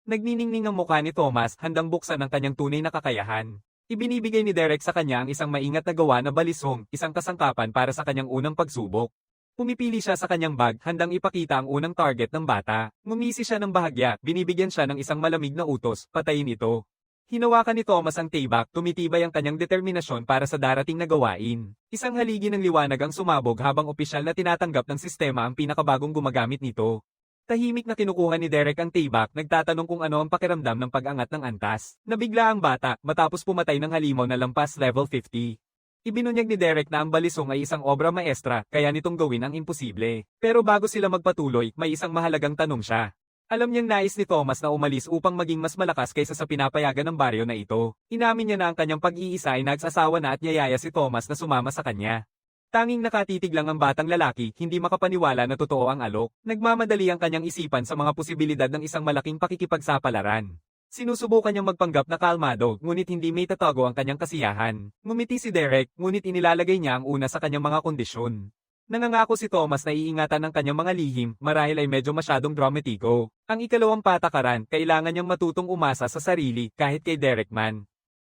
Speaker 1: Nagniningning ang mukha ni Thomas, handang buksan ang kanyang tunay na kakayahan. Ibinibigay ni Derek sa kanya ang isang maingat na gawa na balisong, isang kasangkapan para sa kanyang unang pagsubok. Pumipili siya sa kanyang bag, handang ipakita ang unang target ng bata. Ngumisi siya ng bahagya, binibigyan siya ng isang malamig na utos, patayin ito. Hinawakan ni Thomas ang taybak, tumitibay ang kanyang determinasyon para sa darating na gawain. Isang haligi ng liwanag ang sumabog habang opisyal na tinatanggap ng sistema ang pinakabagong gumagamit nito. Tahimik na kinukuha ni Derek ang taybak, nagtatanong kung ano ang pakiramdam ng pag-angat ng antas. Nabigla ang bata, matapos pumatay ng halimaw na lampas level 50. Ibinunyag ni Derek na ang balisong ay isang obra maestra, kaya nitong gawin ang imposible. Pero bago sila magpatuloy, may isang mahalagang tanong siya. Alam niyang nais ni Thomas na umalis upang maging mas malakas kaysa sa pinapayagan ng baryo na ito. Inamin niya na ang kanyang pag-iisa ay nagsasawa na at niyayaya si Thomas na sumama sa kanya. Tanging nakatitig lang ang batang lalaki, hindi makapaniwala na totoo ang alok. Nagmamadali ang kanyang isipan sa mga posibilidad ng isang malaking pakikipagsapalaran. Sinusubukan niyang magpanggap na kalmado, ngunit hindi may tatago ang kanyang kasiyahan. Ngumiti si Derek, ngunit inilalagay niya ang una sa kanyang mga kondisyon. Nangangako si Thomas na iingatan ng kanyang mga lihim, marahil ay medyo masyadong dramatiko. Ang ikalawang patakaran, kailangan niyang matutong umasa sa sarili, kahit kay Derek man.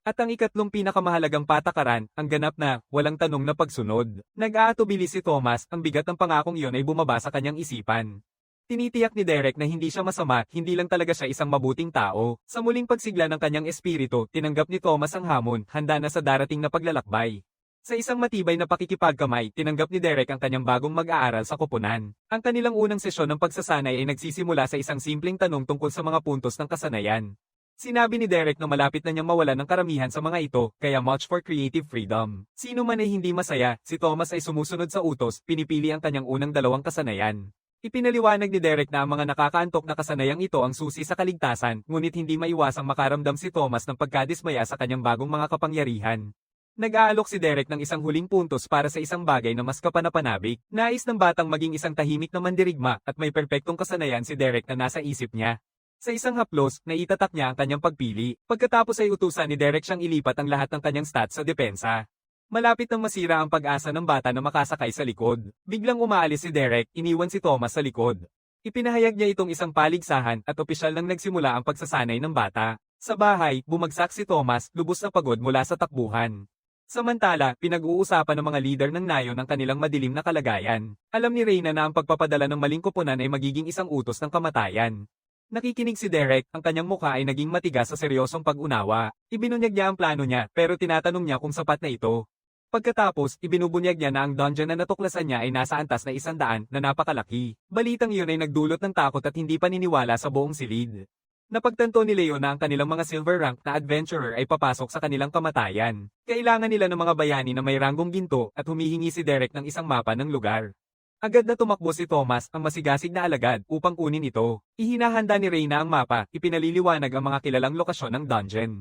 Speaker 1: At ang ikatlong pinakamahalagang patakaran, ang ganap na, walang tanong na pagsunod. Nag-aatubili si Thomas, ang bigat ng pangakong iyon ay bumaba sa kanyang isipan. Tinitiyak ni Derek na hindi siya masama, hindi lang talaga siya isang mabuting tao. Sa muling pagsigla ng kanyang espiritu, tinanggap ni Thomas ang hamon, handa na sa darating na paglalakbay. Sa isang matibay na pakikipagkamay, tinanggap ni Derek ang kanyang bagong mag-aaral sa koponan. Ang kanilang unang sesyon ng pagsasanay ay nagsisimula sa isang simpleng tanong tungkol sa mga puntos ng kasanayan. Sinabi ni Derek na malapit na niyang mawalan ng karamihan sa mga ito, kaya much for creative freedom. Sino man ay hindi masaya, si Thomas ay sumusunod sa utos, pinipili ang kanyang unang dalawang kasanayan. Ipinaliwanag ni Derek na ang mga nakakaantok na kasanayang ito ang susi sa kaligtasan, ngunit hindi maiwasang makaramdam si Thomas ng pagkadismaya sa kanyang bagong mga kapangyarihan. Nag-aalok si Derek ng isang huling puntos para sa isang bagay na mas kapanapanabik. Nais ng batang maging isang tahimik na mandirigma at may perpektong kasanayan si Derek na nasa isip niya. Sa isang haplos, naitatak niya ang kanyang pagpili. Pagkatapos ay utusan ni Derek siyang ilipat ang lahat ng kanyang stats sa depensa. Malapit nang masira ang pag-asa ng bata na makasakay sa likod. Biglang umaalis si Derek, iniwan si Thomas sa likod. Ipinahayag niya itong isang paligsahan at opisyal nang nagsimula ang pagsasanay ng bata. Sa bahay, bumagsak si Thomas, lubos na pagod mula sa takbuhan. Samantala, pinag-uusapan ng mga leader ng nayon ang kanilang madilim na kalagayan. Alam ni Reyna na ang pagpapadala ng maling koponan ay magiging isang utos ng kamatayan. Nakikinig si Derek, ang kanyang mukha ay naging matigas sa seryosong pag-unawa. Ibinunyag niya ang plano niya, pero tinatanong niya kung sapat na ito. Pagkatapos, ibinubunyag niya na ang dungeon na natuklasan niya ay nasa antas na 100 na napakalaki. Balitang iyon ay nagdulot ng takot at hindi paniniwala sa buong silid. Napagtanto ni Leo na ang kanilang mga silver rank na adventurer ay papasok sa kanilang kamatayan. Kailangan nila ng mga bayani na may ranggong ginto at humihingi si Derek ng isang mapa ng lugar. Agad na tumakbo si Thomas, ang masigasig na alagad, upang kunin ito. Ihinahanda ni Reyna ang mapa, ipinaliliwanag ang mga kilalang lokasyon ng dungeon.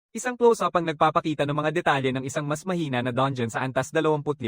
Speaker 1: Isang close-up ang nagpapakita ng mga detalye ng isang mas mahina na dungeon sa antas 25.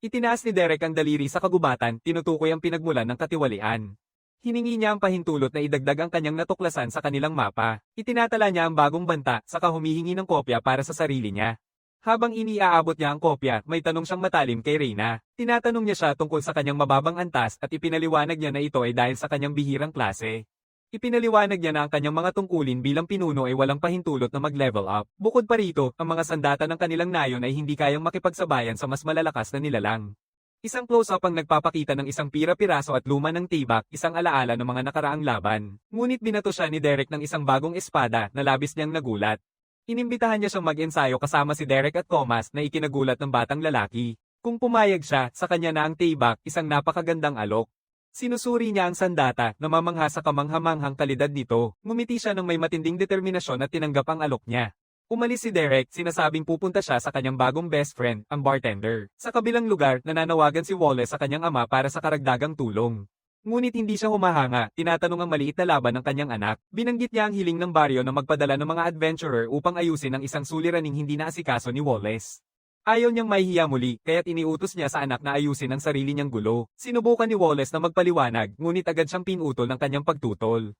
Speaker 1: Itinaas ni Derek ang daliri sa kagubatan, tinutukoy ang pinagmulan ng katiwalian. Hiningi niya ang pahintulot na idagdag ang kanyang natuklasan sa kanilang mapa. Itinatala niya ang bagong banta, saka humihingi ng kopya para sa sarili niya. Habang iniaabot niya ang kopya, may tanong siyang matalim kay Reyna. Tinatanong niya siya tungkol sa kanyang mababang antas at ipinaliwanag niya na ito ay dahil sa kanyang bihirang klase. Ipinaliwanag niya na ang kanyang mga tungkulin bilang pinuno ay walang pahintulot na mag-level up. Bukod pa rito, ang mga sandata ng kanilang nayon ay hindi kayang makipagsabayan sa mas malalakas na nilalang. Isang close-up ang nagpapakita ng isang pira-piraso at luma ng tibak, isang alaala ng mga nakaraang laban. Ngunit binato siya ni Derek ng isang bagong espada na labis niyang nagulat. Inimbitahan niya siyang mag-ensayo kasama si Derek at Thomas na ikinagulat ng batang lalaki. Kung pumayag siya, sa kanya na ang tibak, isang napakagandang alok. Sinusuri niya ang sandata, namamangha sa kamanghamanghang kalidad nito. Ngumiti siya ng may matinding determinasyon at tinanggap ang alok niya. Umalis si Derek, sinasabing pupunta siya sa kanyang bagong best friend, ang bartender. Sa kabilang lugar, nananawagan si Wallace sa kanyang ama para sa karagdagang tulong. Ngunit hindi siya humahanga, tinatanong ang maliit na laban ng kanyang anak. Binanggit niya ang hiling ng baryo na magpadala ng mga adventurer upang ayusin ang isang suliraning hindi naasikaso ni Wallace. Ayaw niyang mahihiya muli, kaya't iniutos niya sa anak na ayusin ang sarili niyang gulo. Sinubukan ni Wallace na magpaliwanag, ngunit agad siyang pinutol ng kanyang pagtutol.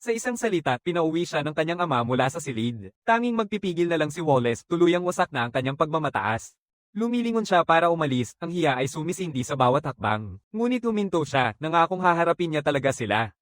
Speaker 1: Sa isang salita, pinauwi siya ng kanyang ama mula sa silid. Tanging magpipigil na lang si Wallace, tuluyang wasak na ang kanyang pagmamataas. Lumilingon siya para umalis, ang hiya ay sumisindi sa bawat hakbang. Ngunit huminto siya, nangakong haharapin niya talaga sila.